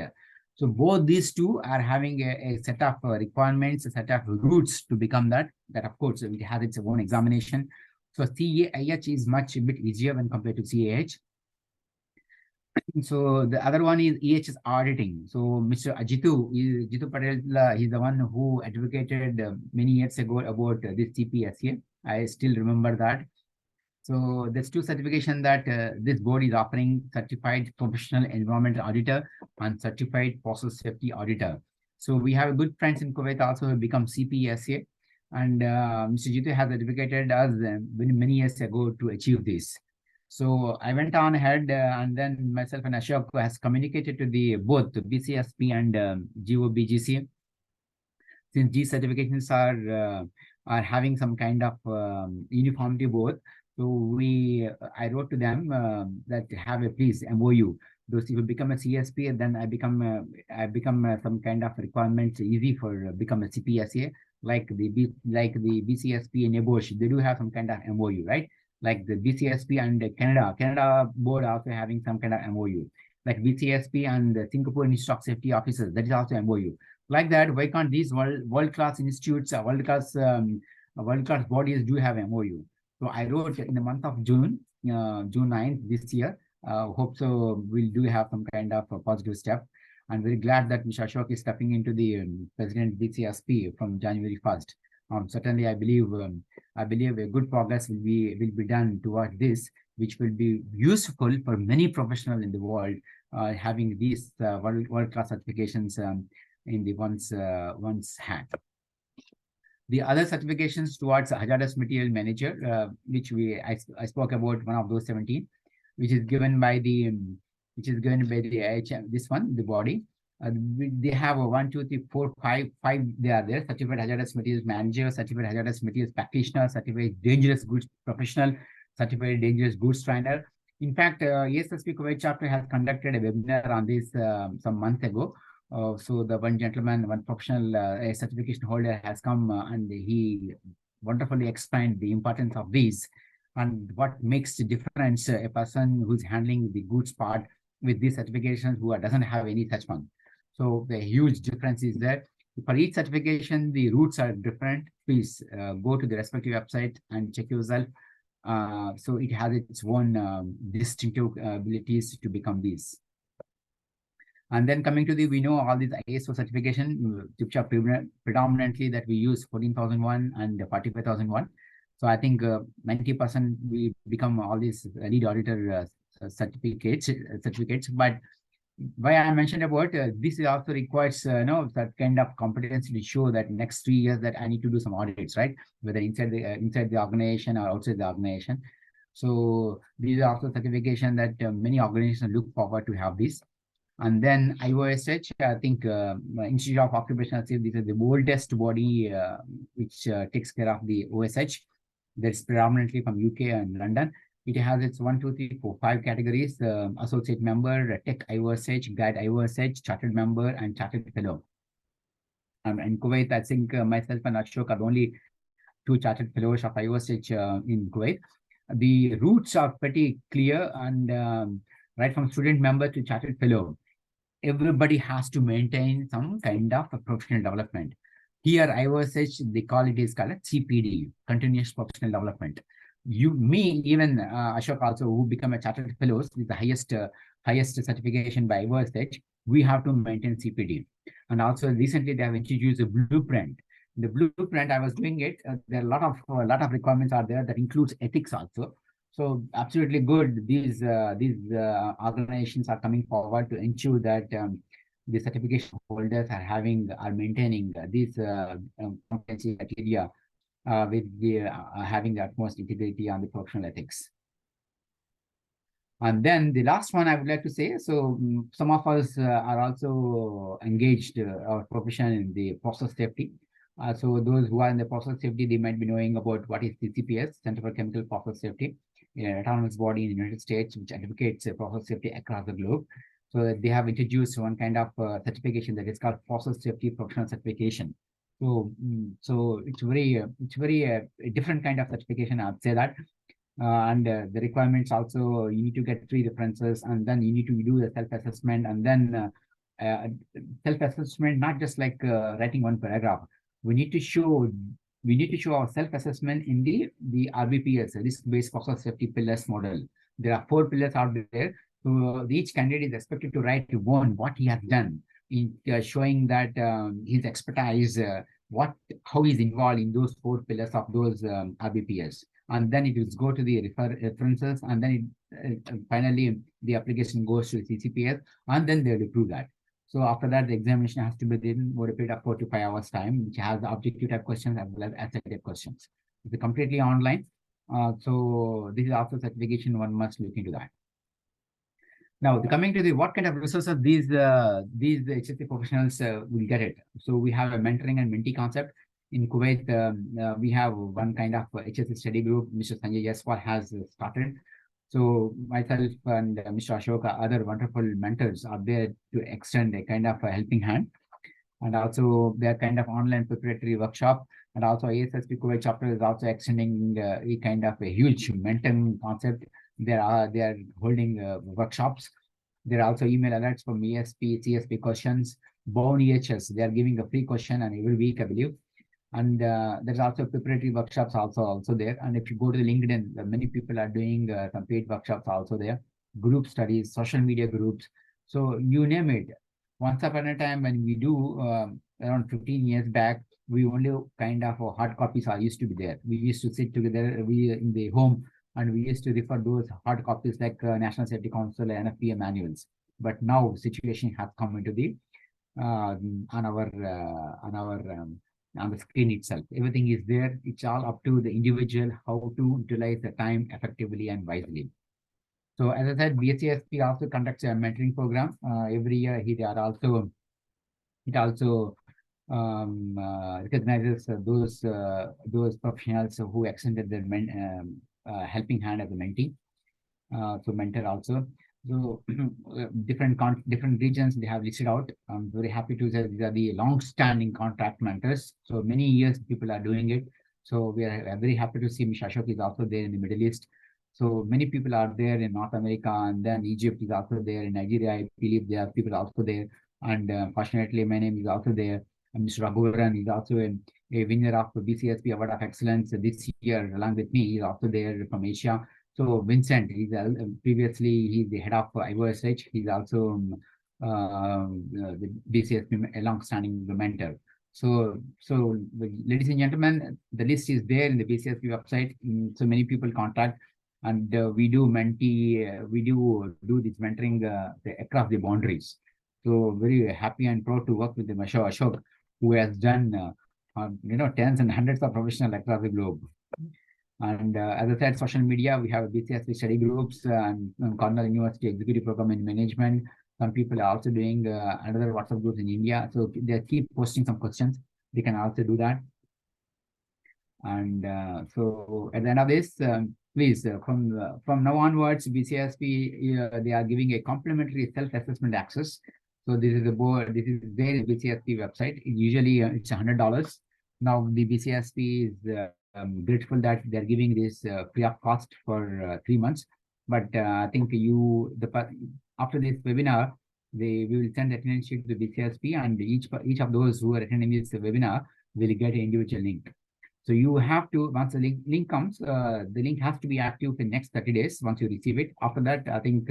So both these two are having a set of requirements, a set of routes to become that. That of course, it has its own examination. So CAIH is much a bit easier when compared to CAH. So the other one is EHS auditing. So Mr. Jitu Patel, he's the one who advocated many years ago about this CPSA. I still remember that. So there's 2 certifications that this board is offering: Certified Professional Environmental Auditor and Certified Process Safety Auditor. So we have good friends in Kuwait also who become CPSA. And Mr. Jitu has advocated us many years ago to achieve this. So I went on ahead and then myself and Ashok has communicated to both the BCSP and GOBGC. Since these certifications are having some kind of uniformity both, so I wrote to them that have a please MOU. Those if you become a CSP, then I become some kind of requirements easy for become a CPSA. Like the BCSP and ABOSH, they do have some kind of MOU, right? Like the BCSP and the Canada board also having some kind of MOU. Like BCSP and the Singapore Institute of Safety Officers, that is also MOU. Like that, why can't these world-class institutes, world-class bodies do have MOU? So I wrote in the month of June 9th this year. Hope so we'll do have some kind of a positive step. I'm very glad that Mr. Ashok is stepping into the President BCSP from January 1st. Certainly, I believe a good progress will be done towards this, which will be useful for many professionals in the world, having these world-class certifications in the one's hand. The other certifications towards hazardous material manager, which I spoke about, one of those 17, which is given by the this one, the body. They have a 1, 2, 3, 4, 5. They are there: certified hazardous materials manager, certified hazardous materials practitioner, certified dangerous goods professional, certified dangerous goods trainer. In fact, ASSP Kuwait chapter has conducted a webinar on this some months ago. So the one gentleman, one professional, a certification holder has come and he wonderfully explained the importance of these and what makes the difference a person who's handling the goods part with these certifications who doesn't have any such one. So the huge difference is that for each certification, the routes are different. Please go to the respective website and check yourself. So it has its own distinctive abilities to become these. And then coming to we know all these ISO certification, which are predominantly that we use 14,001 and 45,001. So I think 90% we become all these lead auditor certificates. But why I mentioned about this is also requires that kind of competency to show that next 3 years that I need to do some audits, right? Whether inside the organization or outside the organization. So these are also certification that many organizations look forward to have this. And then IOSH, I think Institute of Occupational Safety, this is the oldest body which takes care of the OSH. That's predominantly from UK and London. It has its 1, 2, 3, 4, 5 categories: associate member, tech IOSH, guide IOSH, chartered member, and chartered fellow. In Kuwait, I think myself and Ashok are the only 2 chartered fellows of IOSH in Kuwait. The routes are pretty clear, and right from student member to chartered fellow, everybody has to maintain some kind of a professional development. Here, IOSH, they call it is called CPD, continuous professional development. Even Ashok also, who become a chartered fellows with the highest certification by IOSH, we have to maintain CPD. And also recently they have introduced a blueprint. The blueprint, I was doing it. There are a lot of requirements are there that includes ethics also. So absolutely good. These organizations are coming forward to ensure that the certification holders are maintaining these competency criteria with having the utmost integrity on the professional ethics. And then the last one I would like to say, so some of us are also engaged our profession in the process safety. So those who are in the process safety, they might be knowing about what is CCPS, Center for Chemical Process Safety, an autonomous body in the United States, which advocates process safety across the globe. So they have introduced one kind of certification that is called process safety professional certification. So it's very a different kind of certification, I'd say that. And the requirements also, you need to get 3 references, and then you need to do the self-assessment, and then self-assessment, not just like writing one paragraph. We need to show our self-assessment in the RBPS, risk-based process safety pillars model. There are 4 pillars out there. So each candidate is expected to write what he has done in showing that his expertise, how he's involved in those 4 pillars of those RBPS. And then it will go to the references, and then finally the application goes to CCPS, and then they will approve that. So after that, the examination has to be done over a period of 4 to 5 hours time, which has the objective type questions as well as essay type questions. It's completely online. So this is also certification, one must look into that. Now, coming to what kind of resources these HSE professionals will get it. So we have a mentoring and mentee concept. In Kuwait, we have one kind of HSE study group, Mr. Sanjay Yaswal has started. So myself and Mr. Ashoka, other wonderful mentors are there to extend a kind of a helping hand. And also their kind of online preparatory workshop. And also ASSP Kuwait chapter is also extending a kind of a huge mentoring concept. They are holding workshops. There are also email alerts from ESP, CSP questions. Bound EHS, they are giving a free question and every week, I believe. And there's also preparatory workshops also there. And if you go to the LinkedIn, many people are doing some paid workshops also there. Group studies, social media groups. So you name it. Once upon a time when we do, around 15 years back, we only kind of hard copies are used to be there. We used to sit together, we in the home, and we used to refer those hard copies like National Safety Council and NFPA manuals. But now situation has come into the on the screen itself. Everything is there. It's all up to the individual how to utilize the time effectively and wisely. So as I said, BCSP also conducts a mentoring program every year. It also recognizes those professionals who extended their helping hand as a mentee. So mentor also. So different regions they have listed out. I'm very happy to say these are the long-standing contract mentors. So many years people are doing it. So we are very happy to see Mr. Ashok is also there in the Middle East. So many people are there in North America, and then Egypt is also there. In Nigeria, I believe there are people also there. And fortunately, my name is also there. And Mr. Raghuvaran is also a winner of the BCSP Award of Excellence this year, along with me. He's also there from Asia. So Vincent, he's previously he's the head of IOSH. He's also the BCSP long-standing mentor. So ladies and gentlemen, the list is there in the BCSP website. So many people contact, and we do do this mentoring across the boundaries. So very happy and proud to work with the Mr. Ashok, who has done tens and hundreds of professionals across the globe. And as I said, social media, we have BCSP study groups and Cornell University Executive Program in Management. Some people are also doing another WhatsApp groups in India. So they keep posting some questions. They can also do that. And so at the end of this, please, from now onwards, BCSP, they are giving a complimentary self-assessment access. So this is the board. This is their BCSP website. Usually it's $100. Now the BCSP is grateful that they're giving this free of cost for 3 months. But I think after this webinar, we will send the attendance sheet to the BCSP, and each of those who are attending this webinar will get an individual link. So you have to, once the link comes, the link has to be active for the next 30 days once you receive it. After that, I think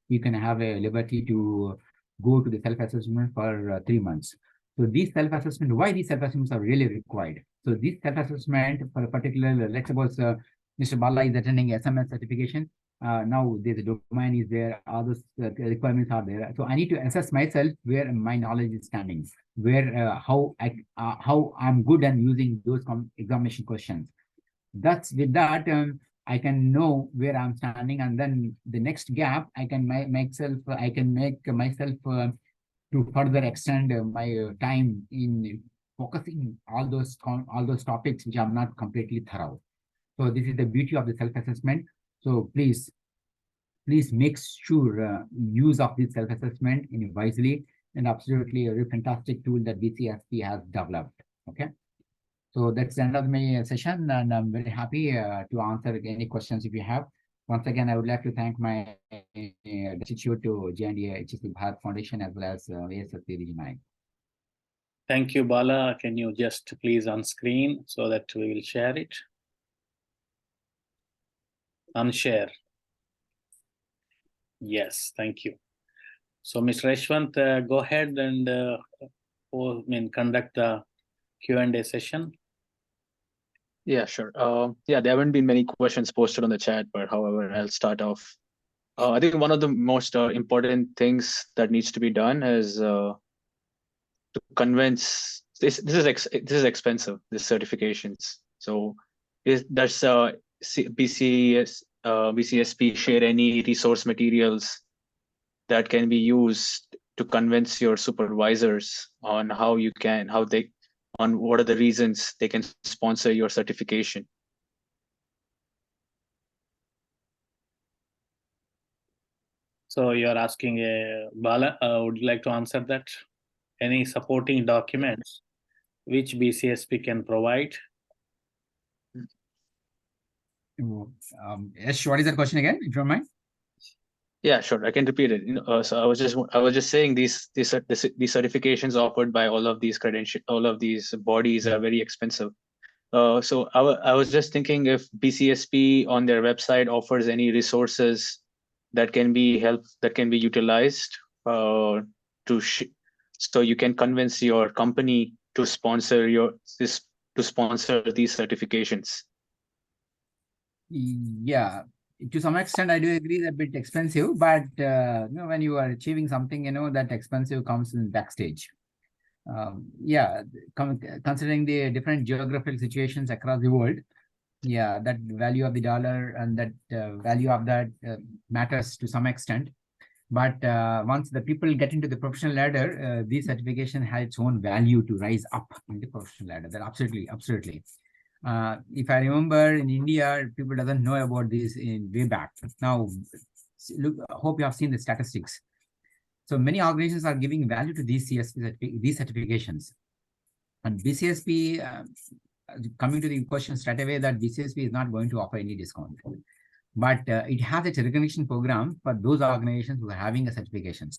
you can have a liberty to go to the self-assessment for 3 months. So these self-assessment, why these self-assessments are really required? So this self-assessment for a particular, let's suppose Mr. Bala is attending SMS certification. Now the domain is there, all those requirements are there. So I need to assess myself where my knowledge is standing, where how I'm good at using those examination questions. With that, I can know where I'm standing, and then the next gap I can make myself to further extend my time in focusing all those topics which are not completely thorough. So this is the beauty of the self-assessment. So please make sure use of this self-assessment in wisely, and absolutely a fantastic tool that BCSP has developed. Okay. So that's the end of my session, and I'm very happy to answer any questions if you have. Once again, I would like to thank my institute to J&A HSE Bharat Foundation as well as ASSP Region 9. Thank you, Bala. Can you just please on screen so that we will share it? Unshare. Yes, thank you. So, Mr. Yashwant, go ahead and conduct the Q&A session. Yeah, sure. Yeah, there haven't been many questions posted on the chat, but however, I'll start off. I think one of the most important things that needs to be done is to convince. This is expensive. These certifications. So, does BCSP share any resource materials that can be used to convince your supervisors on on what are the reasons they can sponsor your certification? So you're asking, Bala, would you like to answer that? Any supporting documents which BCSP can provide? Yes, what is that question again, if you don't mind? Yeah, sure. I can repeat it. So I was just saying these certifications offered by all of these bodies are very expensive. So I was just thinking if BCSP on their website offers any resources that can be utilized so you can convince your company to sponsor these certifications? Yeah, to some extent, I do agree that a bit expensive, but when you are achieving something, that expensive comes in backstage. Yeah, considering the different geographical situations across the world, yeah, that value of the dollar and that value of that matters to some extent. But once the people get into the professional ladder, this certification has its own value to rise up in the professional ladder. That absolutely. If I remember, in India, people doesn't know about this in way back. Now, look, I hope you have seen the statistics. So many organizations are giving value to these these certifications. And BCSP, coming to the question straight away, that BCSP is not going to offer any discount. But it has its recognition program for those organizations who are having a certifications.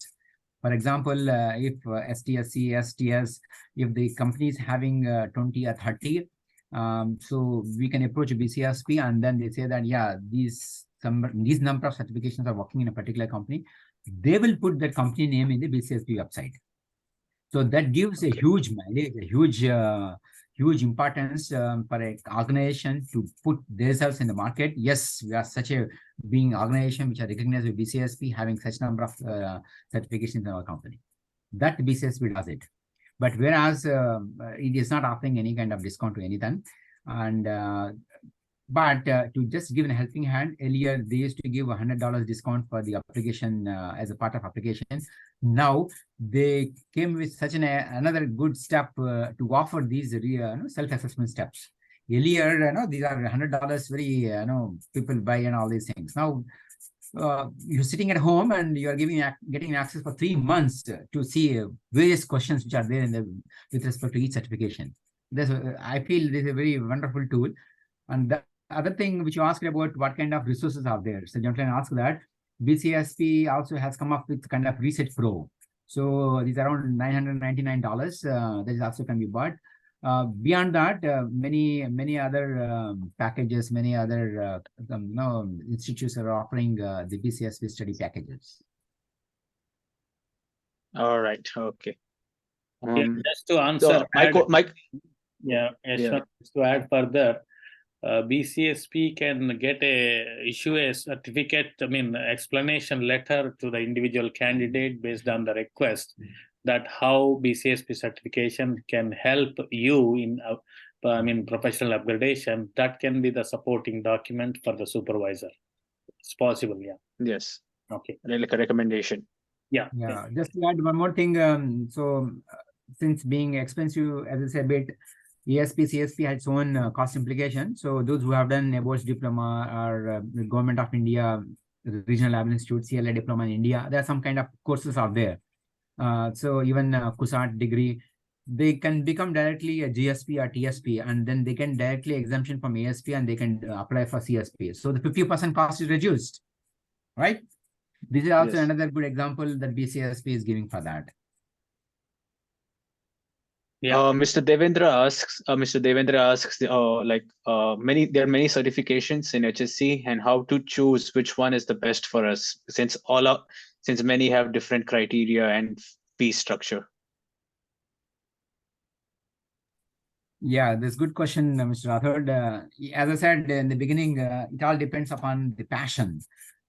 For example, if STSC, STS, if the company is having 20 or 30, so we can approach BCSP and then they say that, yeah, these number of certifications are working in a particular company. They will put the company name in the BCSP website. So that gives a huge mileage, a huge importance for an organization to put themselves in the market. Yes, we are such a being organization which are recognized with BCSP, having such number of certifications in our company. That BCSP does it. But whereas it is not offering any kind of discount to anything. And but to just give a helping hand, earlier they used to give $100 discount for the application as a part of application. Now they came with such another good step to offer these self-assessment steps. Earlier, these are $100 very, people buy and all these things. Now you're sitting at home and you're getting access for 3 months to see various questions which are there with respect to each certification. I feel this is a very wonderful tool. And the other thing which you asked about, what kind of resources are there? So gentlemen asked that. BCSP also has come up with kind of Research Pro. So these are around $999. That is also can be bought. Beyond that, many other packages, many other institutes are offering the BCSP study packages. All right. Okay. Just to answer, just to add further, BCSP can issue a certificate, explanation letter to the individual candidate based on the request, that how BCSP certification can help you in professional upgradation. That can be the supporting document for the supervisor. It's possible, yeah. Yes. Okay. Like a recommendation. Yeah. Just to add one more thing. Since being expensive, as I said, bit, ASP, CSP had its own cost implication. So those who have done ABOS diploma or the Government of India, Regional Lab Institute, CLA diploma in India, there are some kind of courses out there. So even CUSAT degree, they can become directly a GSP or TSP, and then they can directly exemption from ASP and they can apply for CSP. So the 50% cost is reduced, right? This is also another good example that BCSP is giving for that. Yeah. Mr. Devendra asks, there are many certifications in HSE, and how to choose which one is the best for us, since many have different criteria and fee structure. Yeah, that's a good question, Mr. Rathod. As I said in the beginning, it all depends upon the passion.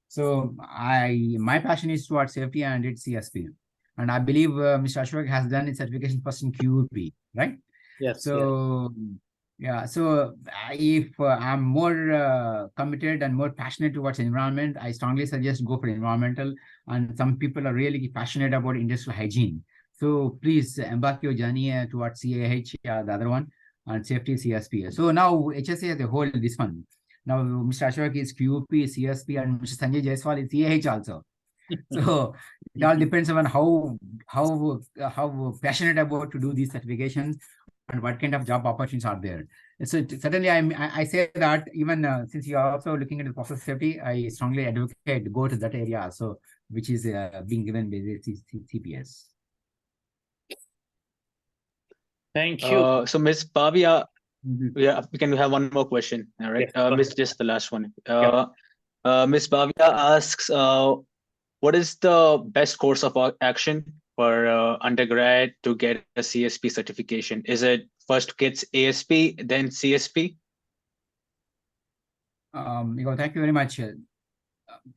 So my passion is towards safety and it's CSP. And I believe Mr. Ashok has done his certification first in QUP, right? Yes. So, yeah. So if I'm more committed and more passionate towards environment, I strongly suggest go for environmental. And some people are really passionate about industrial hygiene. So please embark your journey towards CAH, the other one, and safety CSP. So now HSA as a whole, this one. Now Mr. Ashok is QUP, CSP, and Mr. Sanjay Jaiswal is CAH also. So it all depends on how passionate about to do these certifications and what kind of job opportunities are there. So certainly I say that even since you are also looking at the process safety, I strongly advocate go to that area also, which is being given by the CPS. Thank you. So Ms. Bhavya, yeah, we can have one more question. All right. Yes, just the last one. Ms. Bhavya asks, what is the best course of action for undergrad to get a CSP certification? Is it first gets ASP, then CSP? Thank you very much.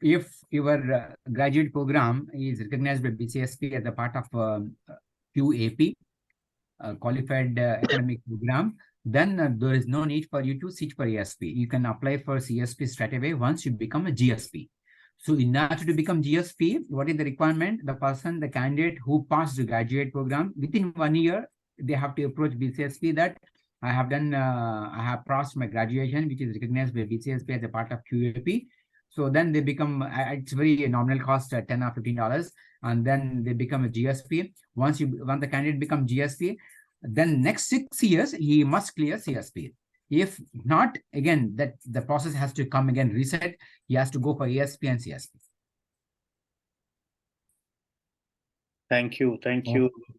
If your graduate program is recognized by BCSP as a part of QAP, Qualified Academic Program, then there is no need for you to sit for ASP. You can apply for CSP straight away once you become a GSP. So in order to become GSP, what is the requirement? The candidate who passed the graduate program within 1 year, they have to approach BCSP that I have passed my graduation, which is recognized by BCSP as a part of QAP. So then they become, it's very nominal cost at $10 or $15, and then they become a GSP. Once the candidate becomes GSP, then next 6 years, he must clear CSP. If not, again, that the process has to come again, reset. He has to go for ASP and CSP. Thank you,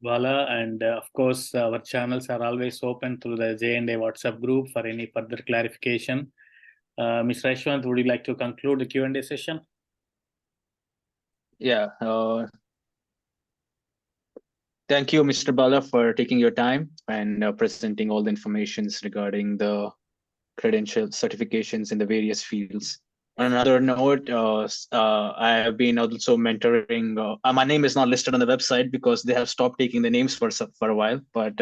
Bala. And of course, our channels are always open through the J&A WhatsApp group for any further clarification. Mr. Ashwant, would you like to conclude the Q&A session? Yeah. Thank you, Mr. Bala, for taking your time and presenting all the information regarding the credential certifications in the various fields. On another note, I have been also mentoring. My name is not listed on the website because they have stopped taking the names for a while. But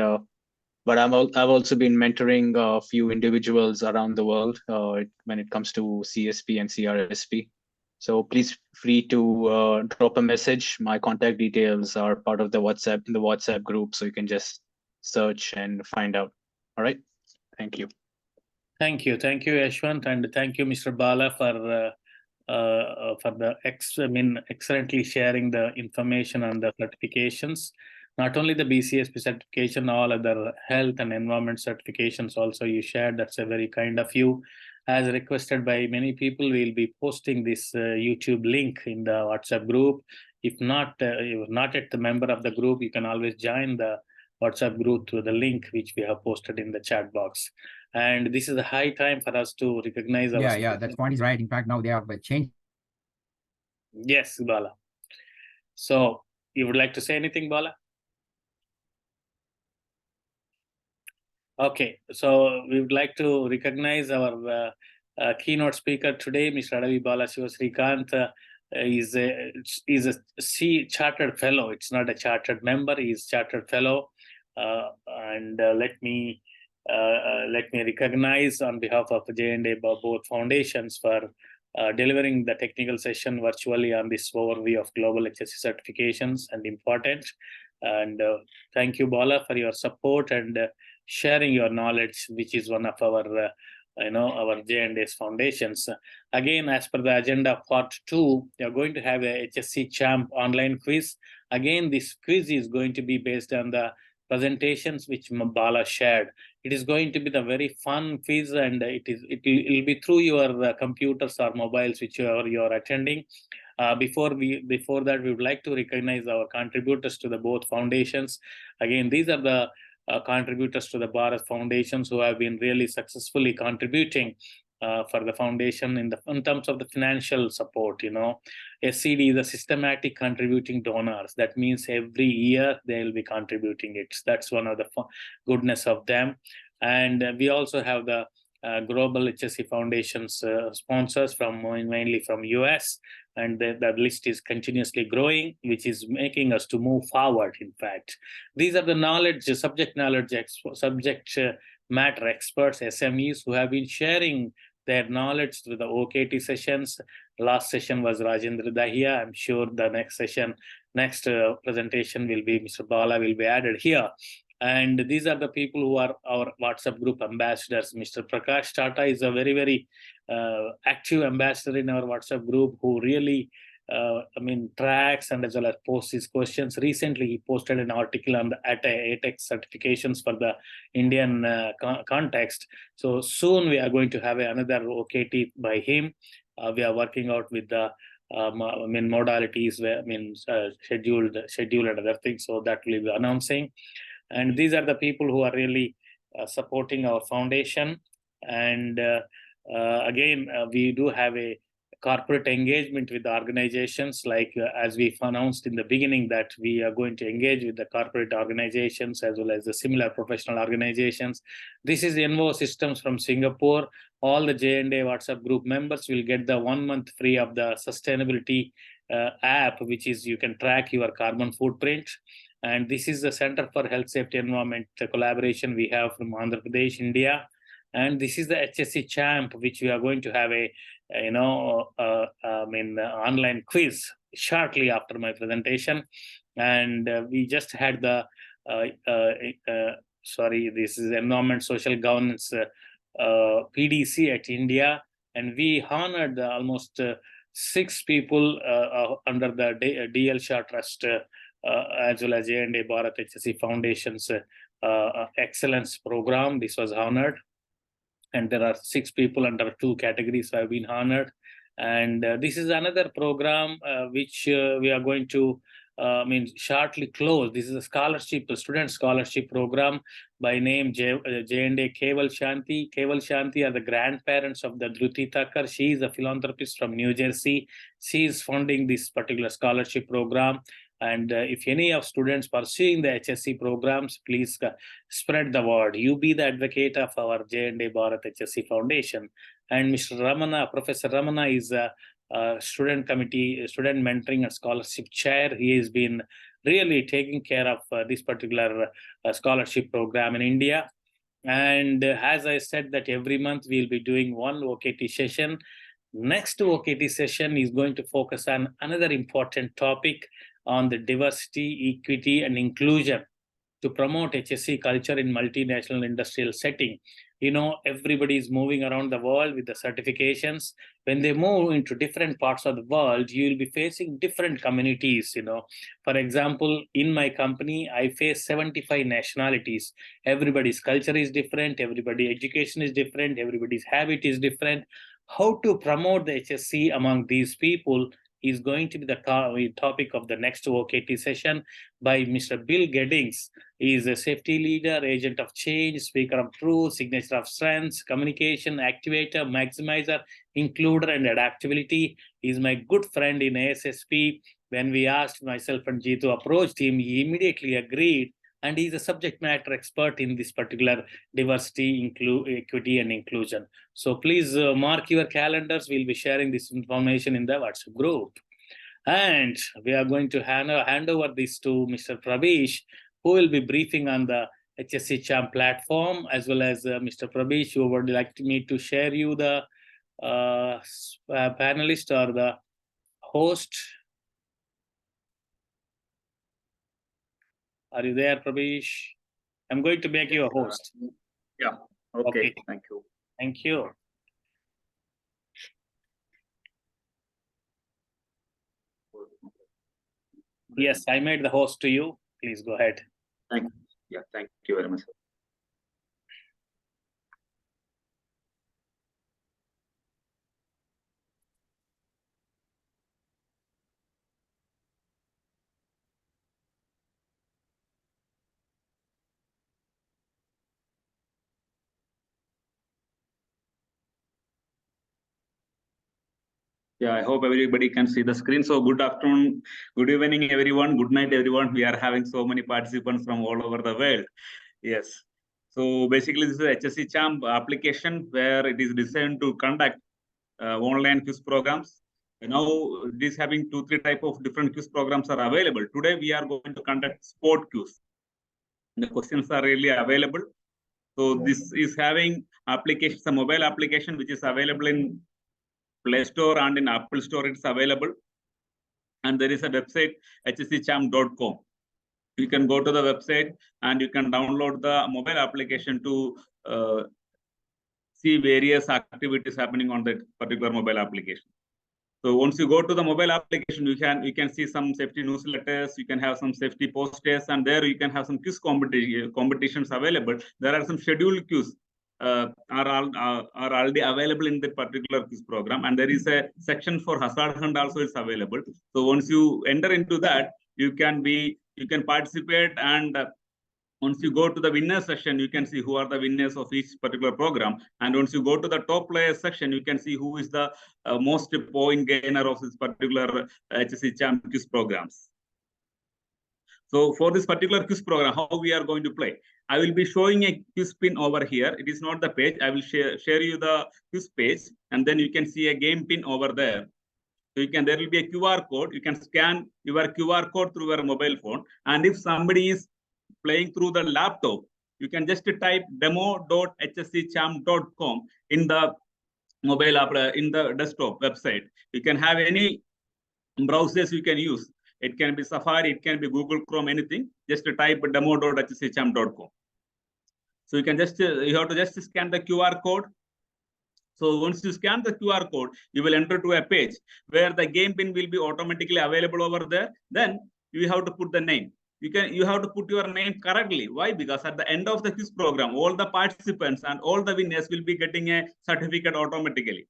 I've also been mentoring a few individuals around the world when it comes to CSP and CRSP. So please free to drop a message. My contact details are part of the WhatsApp group, so you can just search and find out. All right. Thank you. Thank you, Ashwant, and thank you, Mr. Bala, for excellently sharing the information on the certifications. Not only the BCSP certification, all other health and environment certifications also you shared. That's a very kind of you. As requested by many people, we'll be posting this YouTube link in the WhatsApp group. If not, you're not yet the member of the group, you can always join the WhatsApp group through the link which we have posted in the chat box. And this is a high time for us to recognize our. Yeah, that point is right. In fact, now they have changed. Yes, Bala. So you would like to say anything, Bala? Okay, so we would like to recognize our keynote speaker today, Mr. Adavi Bala Srikant. Is a chartered fellow. It's not a chartered member. He's chartered fellow, and let me recognize on behalf of J&A both foundations for delivering the technical session virtually on this overview of global HSE certifications and important. And thank you, Bala, for your support and sharing your knowledge, which is one of our our J&A's foundations. Again, as per the agenda part 2, we are going to have a HSE Champ online quiz. Again, this quiz is going to be based on the presentations which Bala shared. It is going to be the very fun quiz, and it will be through your computers or mobiles which you are attending. Before that, we would like to recognize our contributors to the both foundations. Again, these are the contributors to the Bharat Foundations who have been really successfully contributing for the foundation in terms of the financial support. SCD is a systematic contributing donors. That means every year they will be contributing it. That's one of the goodness of them. And we also have the Global HSE Foundations sponsors mainly from US, and the list is continuously growing, which is making us to move forward. In fact, these are the subject matter experts, SMEs, who have been sharing their knowledge through the OKT sessions. Last session was Rajendra Dahiya. I'm sure the next presentation will be Mr. Bala will be added here. And these are the people who are our WhatsApp group ambassadors. Mr. Prakash Tata is a very, very active ambassador in our WhatsApp group who really, tracks and as well as posts his questions. Recently, he posted an article on the ATEX certifications for the Indian context. So soon we are going to have another OKT by him. We are working out with the modalities, schedule and other things. So that will be announcing. And these are the people who are really supporting our foundation. And again, we do have a corporate engagement with the organizations, like as we announced in the beginning that we are going to engage with the corporate organizations as well as the similar professional organizations. This is Envo Systems from Singapore. All the J&A WhatsApp group members will get the 1 month free of the sustainability app, which is you can track your carbon footprint. And this is the Center for Health, Safety, Environment collaboration we have from Andhra Pradesh, India. And this is the HSE Champ, which we are going to have a online quiz shortly after my presentation. And we just had the this is Environment Social Governance PDC at India, and we honored almost 6 people under the DL Shah Trust as well as J&A Bharat HSE Foundation's excellence program. This was honored, and there are 6 people under 2 categories who have been honored. And this is another program which we are going to shortly close. This is a student scholarship program by name J&A Keval Shanti. Keval Shanti are the grandparents of the Dhruti Thakkar. She is a philanthropist from New Jersey. She is funding this particular scholarship program. And if any of students pursuing the HSE programs, please spread the word. You be the advocate of our J&A Bharat HSE Foundation. And Mr. Ramana, Professor Ramana is a student mentoring and scholarship chair. He has been really taking care of this particular scholarship program in India. And as I said that every month we'll be doing 1 OKT session. Next OKT session is going to focus on another important topic on the diversity, equity, and inclusion to promote HSE culture in multinational industrial setting. You know, everybody is moving around the world with the certifications. When they move into different parts of the world, you will be facing different communities, you know. For example, in my company, I face 75 nationalities. Everybody's culture is different, everybody's education is different, everybody's habit is different. How to promote the HSE among these people is going to be the topic of the next OKT session by Mr. Bill Geddings. He is a safety leader, agent of change, speaker of truth, signature of strengths, communication, activator, maximizer, includer, and adaptability. He is my good friend in ASSP. When we asked myself and Jitu approached him, he immediately agreed. And he's a subject matter expert in this particular diversity, equity, and inclusion. So please mark your calendars. We'll be sharing this information in the WhatsApp group. And we are going to hand over this to Mr. Prabesh, who will be briefing on the HSE Champ platform, as well as Mr. Prabesh, who would like me to share you the panelist or the host. Are you there, Prabesh? I'm going to make you a host. Yeah. Okay. Thank you. Thank you. Yes, I made the host to you. Please go ahead. Thank you. Yeah, thank you very much. Yeah, I hope everybody can see the screen. So good afternoon, good evening, everyone. Good night, everyone. We are having so many participants from all over the world. Yes. So basically, this is HSE Champ application where it is designed to conduct online quiz programs. Now, this having 2-3 type of different quiz programs are available. Today, we are going to conduct sport quiz. The questions are really available. So this is having application, a mobile application which is available in Play Store and in Apple Store. It's available. And there is a website, hsechamp.com. You can go to the website and you can download the mobile application to see various activities happening on that particular mobile application. So once you go to the mobile application, you can see some safety newsletters, you can have some safety posters, and there you can have some quiz competitions available. There are some scheduled quiz are already available in that particular quiz program, and there is a section for hazard hunt also is available. So once you enter into that, you can participate and Once you go to the winners section, you can see who are the winners of each particular program. And once you go to the top players section, you can see who is the most point gainer of this particular HSE Champ quiz programs. So for this particular quiz program, how we are going to play? I will be showing a quiz pin over here. It is not the page. I will share you the quiz page, and then you can see a game pin over there. So there will be a QR code. You can scan your QR code through your mobile phone. And if somebody is playing through the laptop, you can just type demo.hsechamp.com in the mobile app, in the desktop website. You can have any browsers you can use. It can be Safari, it can be Google Chrome, anything. Just type demo.hsechamp.com. So you can you have to just scan the QR code. So once you scan the QR code, you will enter to a page where the game pin will be automatically available over there. Then you have to put the name. You have to put your name correctly. Why? Because at the end of the quiz program, all the participants and all the winners will be getting a certificate automatically.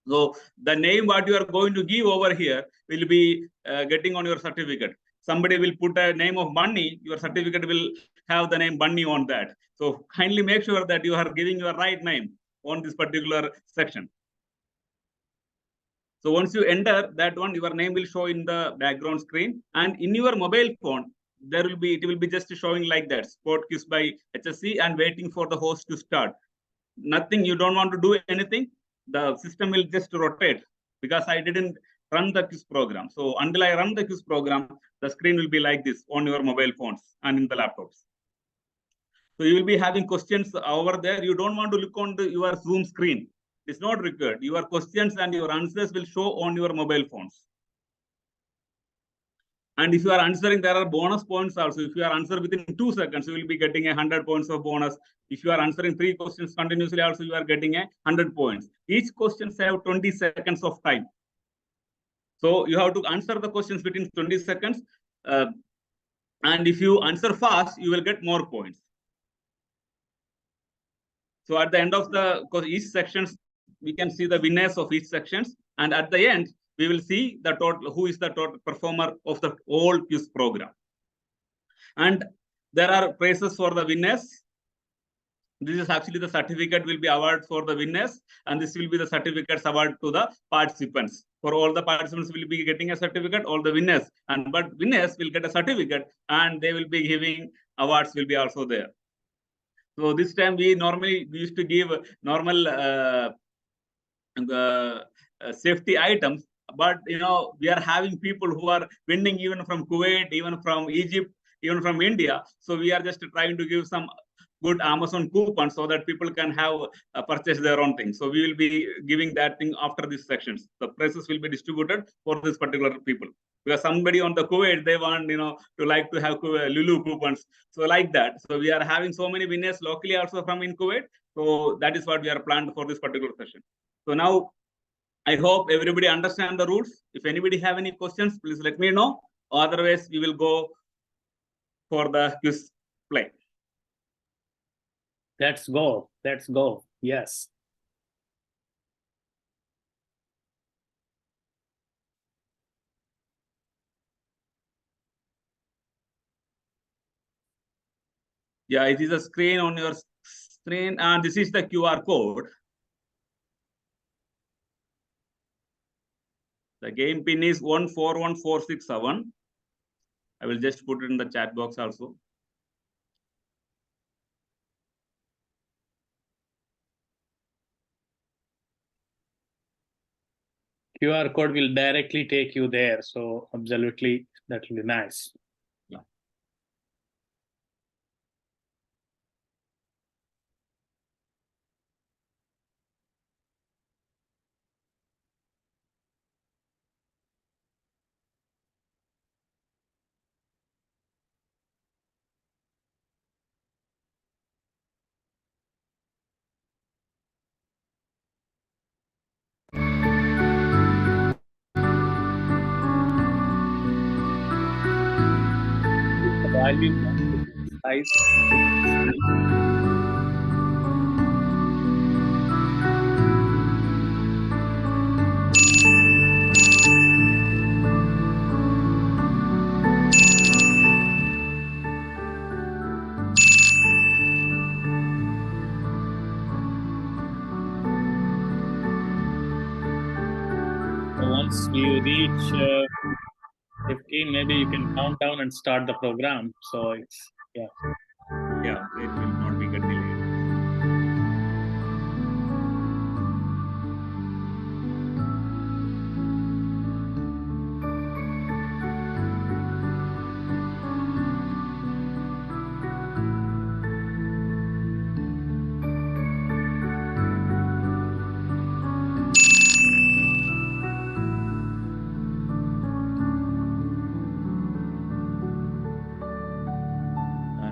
So the name what you are going to give over here will be getting on your certificate. Somebody will put a name of Bunny, your certificate will have the name Bunny on that. So kindly make sure that you are giving your right name on this particular section. So once you enter that one, your name will show in the background screen, and in your mobile phone, it will be just showing like that, sport quiz by HSE, and waiting for the host to start. Nothing, you don't want to do anything. The system will just rotate because I didn't run the quiz program. So until I run the quiz program, the screen will be like this on your mobile phones and in the laptops. So you will be having questions over there. You don't want to look on your Zoom screen. It's not required. Your questions and your answers will show on your mobile phones. And if you are answering, there are bonus points also. If you are answering within 2 seconds, you will be getting 100 points of bonus. If you are answering 3 questions continuously, also you are getting 100 points. Each question have 20 seconds of time. So you have to answer the questions within 20 seconds. And if you answer fast, you will get more points. So at the end of each sections, we can see the winners of each sections. And at the end, we will see the total, who is the total performer of the whole quiz program. And there are prizes for the winners. This is actually the certificate will be awarded for the winners, and this will be the certificates awarded to the participants. For all the participants will be getting a certificate, all the winners, but winners will get a certificate, and they will be giving awards will be also there. So this time we used to give normal safety items, but we are having people who are winning even from Kuwait, even from Egypt, even from India. So we are just trying to give some good Amazon coupons so that people can have purchase their own thing. So we will be giving that thing after these sections. The prizes will be distributed for this particular people. Because somebody on the Kuwait, they want to like to have Lulu coupons. So like that. So we are having so many winners locally also from in Kuwait. So that is what we are planned for this particular session. So now I hope everybody understand the rules. If anybody have any questions, please let me know. Otherwise, we will go for the quiz play. Let's go. Let's go. Yes. Yeah, it is a screen on your screen, and this is the QR code. The game pin is 141467. I will just put it in the chat box also. QR code will directly take you there. So absolutely, that will be nice. Yeah. Size. once you reach 15, maybe you can count down and start the program. So it's, yeah. Yeah, it will not be get delayed.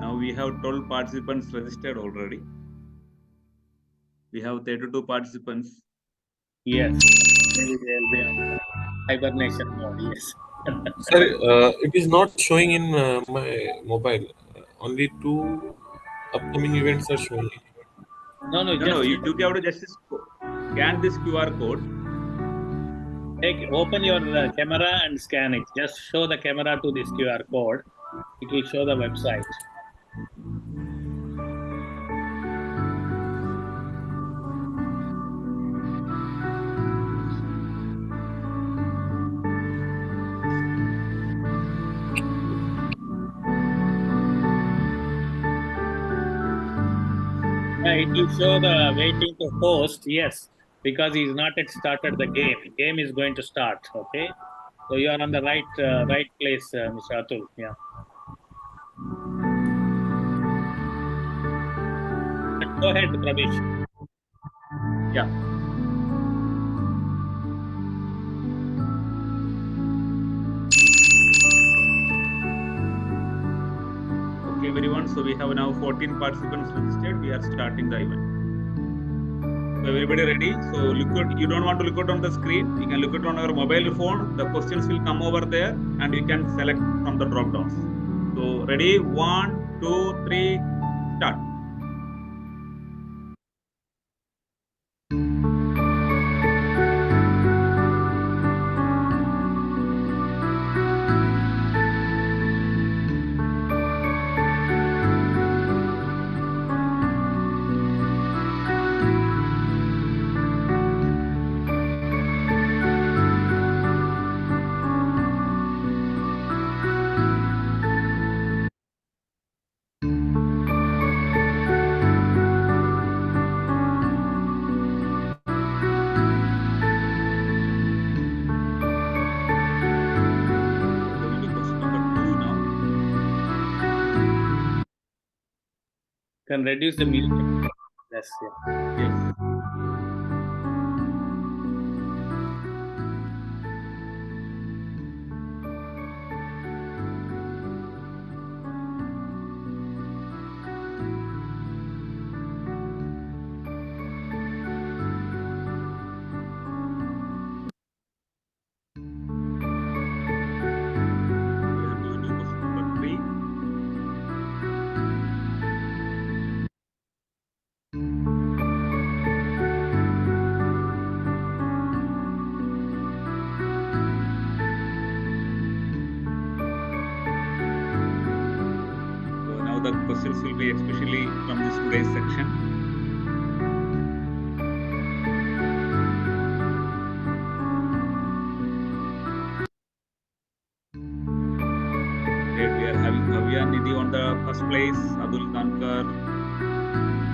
Now we have 12 participants registered already. We have 32 participants. Yes. Maybe they'll be on hibernation mode. Yes. Sorry, it is not showing in my mobile. Only 2 upcoming events are showing. No, No, just you have to just scan this QR code. open your camera and scan it. Just show the camera to this QR code. It will show the website. It will show the waiting to host. Yes, because he's not yet started the game. Game is going to start. Okay, so you are on the right place, Mr. Atul. Yeah. Go ahead, Pravish. Yeah. Okay, everyone. So we have now 14 participants registered. We are starting the event. So everybody ready? So you don't want to look out on the screen. You can look it on your mobile phone. The questions will come over there and you can select from the drop downs. So ready? 1, 2, 3, start. Can reduce the music. Yes. Yeah. Yes. The questions will be especially from this today's section. Great, we are having Bhavya Nidhi on the first place, Abdul Kankar,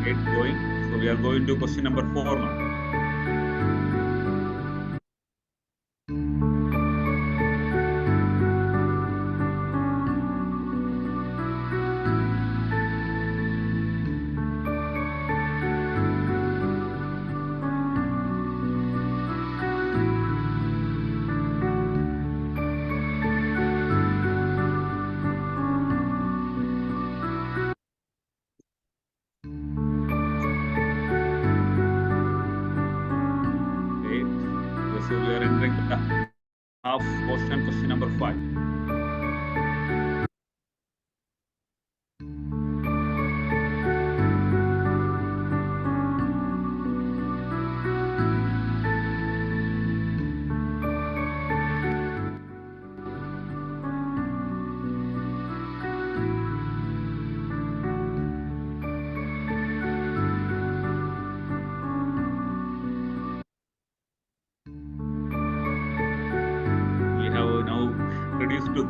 great going. So we are going to question number 4 now. So we are entering the half portion, question number 5.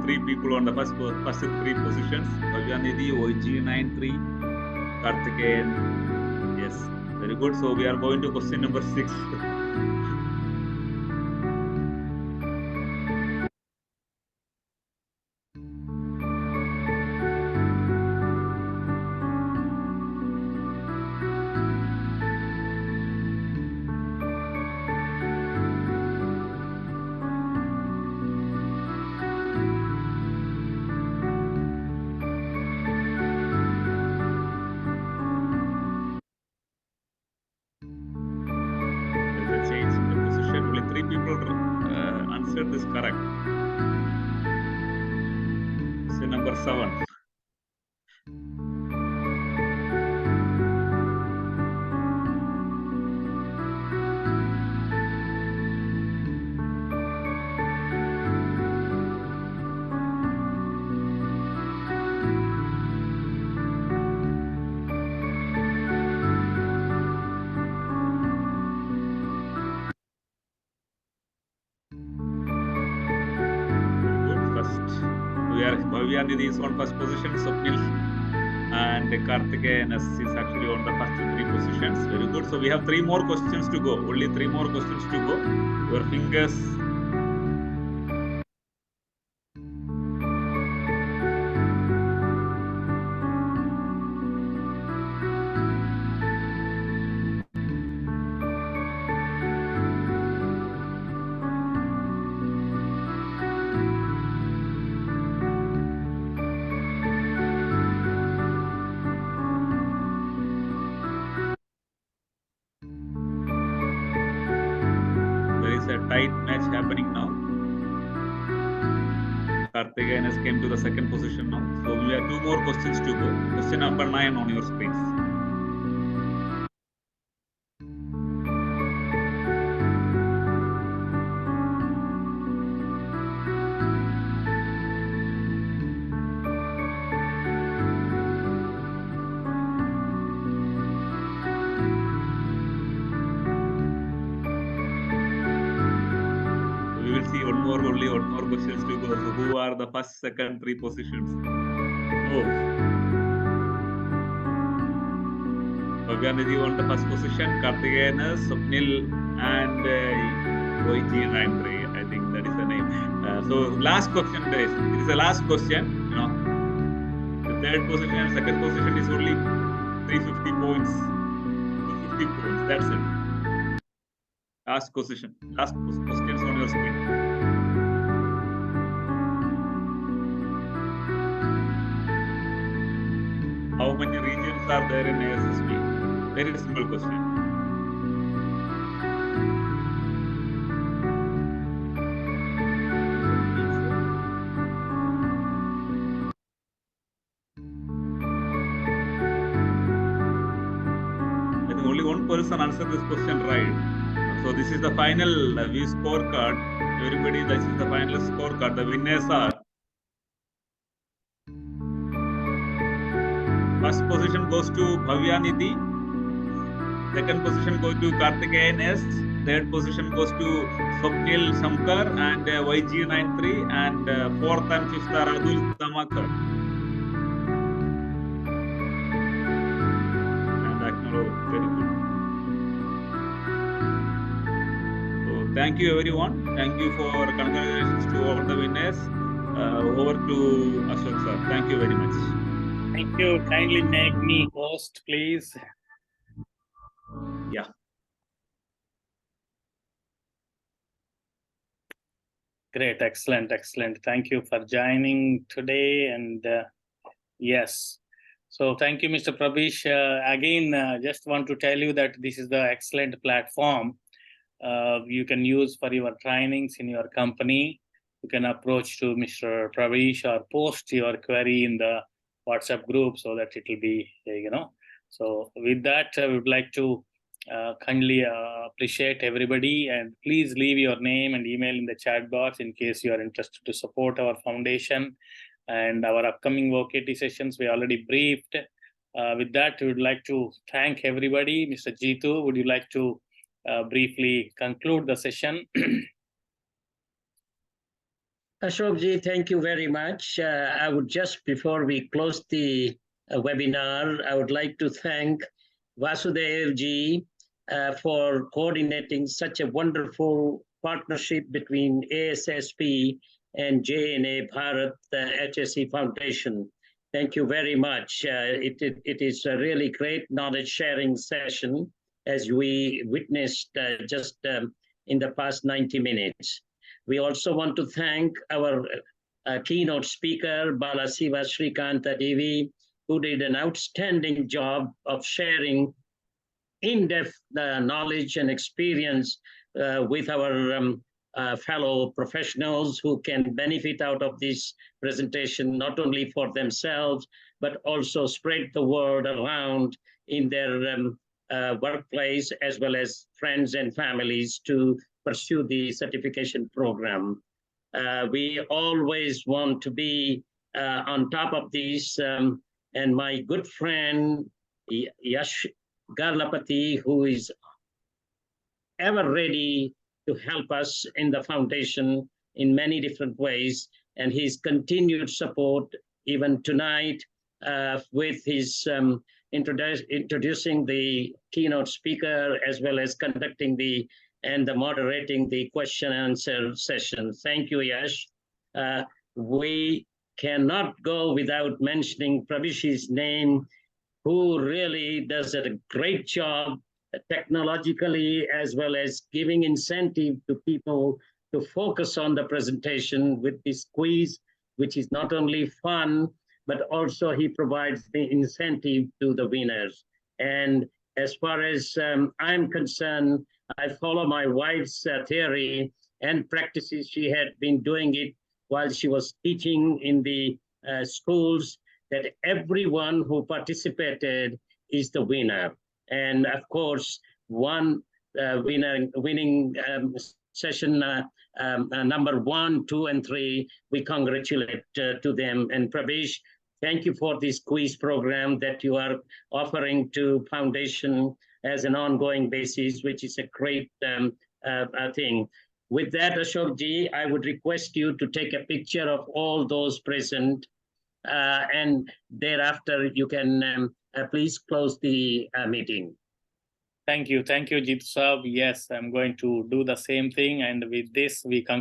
three people on the first three positions. Bhavyanidhi, OG93, Karthikeyan. Yes, very good. So we are going to question number 6. Change in the position. Only 3 people answered this correct. Question number 7. Bhavyanidhi is on first position, Swapnil and Karthikeyan is actually on the first 3 positions. Very good. So we have 3 more questions to go. Only 3 more questions to go. Your fingers. A tight match happening now. Karthikeyan has came to the second position now. So we have 2 more questions to go. Question number 9 on your screens. Only one more questions to go. So who are the first, second, 3 positions? Oh. Bhavyanidhi on the first position, Karthikeyan, Swapnil and OG93. I think that is the name. So last question, guys. It is the last question. You know, the third position and second position is only 350 points. 250 points. That's it. Last question. Last questions on your screen. How many regions are there in ASSP? Very simple question. I think only one person answered this question right. So this is the final view scorecard. Everybody, this is the final scorecard. The winners are: first position goes to Bhavyanidhi, second position goes to Karthikeyan S, third position goes to Swapnil Shankar and YG93, and fourth and fifth are Adul Damakar. And acknowledge, very good. So thank you everyone. Thank you for congratulations to all the winners. Over to Ashok sir. Thank you very much. Thank you. Kindly make me host, please. Yeah. Great. Excellent. Excellent. Thank you for joining today. And yes. So thank you, Mr. Prabish. Again, just want to tell you that this is the excellent platform you can use for your trainings in your company. You can approach to Mr. Prabish or post your query in the WhatsApp group so that it will be, So with that, I would like to kindly appreciate everybody, and please leave your name and email in the chat box in case you are interested to support our foundation and our upcoming OKT sessions. We already briefed. With that, we would like to thank everybody. Mr. Jeetu, would you like to briefly conclude the session? Ashokji, thank you very much. I would just, before we close the webinar, I would like to thank Vasudevji for coordinating such a wonderful partnership between ASSP and J&A Bharat HSE Foundation. Thank you very much. It is a really great knowledge sharing session as we witnessed just in the past 90 minutes. We also want to thank our keynote speaker, Balasiva Srikanta Devi, who did an outstanding job of sharing in-depth knowledge and experience with our fellow professionals who can benefit out of this presentation, not only for themselves, but also spread the word around in their workplace, as well as friends and families to pursue the certification program. We always want to be on top of this. And my good friend, Yash Garlapati, who is ever ready to help us in the foundation in many different ways, and his continued support even tonight with his introducing the keynote speaker, as well as conducting the moderating the question and answer session. Thank you, Yash. We cannot go without mentioning Pravishi's name, who really does a great job technologically, as well as giving incentive to people to focus on the presentation with this quiz, which is not only fun, but also he provides the incentive to the winners. And as far as I'm concerned, I follow my wife's theory and practices. She had been doing it while she was teaching in the schools, that everyone who participated is the winner. And of course, one winning session number 1, 2, and 3, we congratulate to them. And Pravesh, thank you for this quiz program that you are offering to Foundation as an ongoing basis, which is a great thing. With that, Ashokji, I would request you to take a picture of all those present, and thereafter you can please close the meeting. Thank you, Jitu Saab. Yes, I'm going to do the same thing, and with this we conclude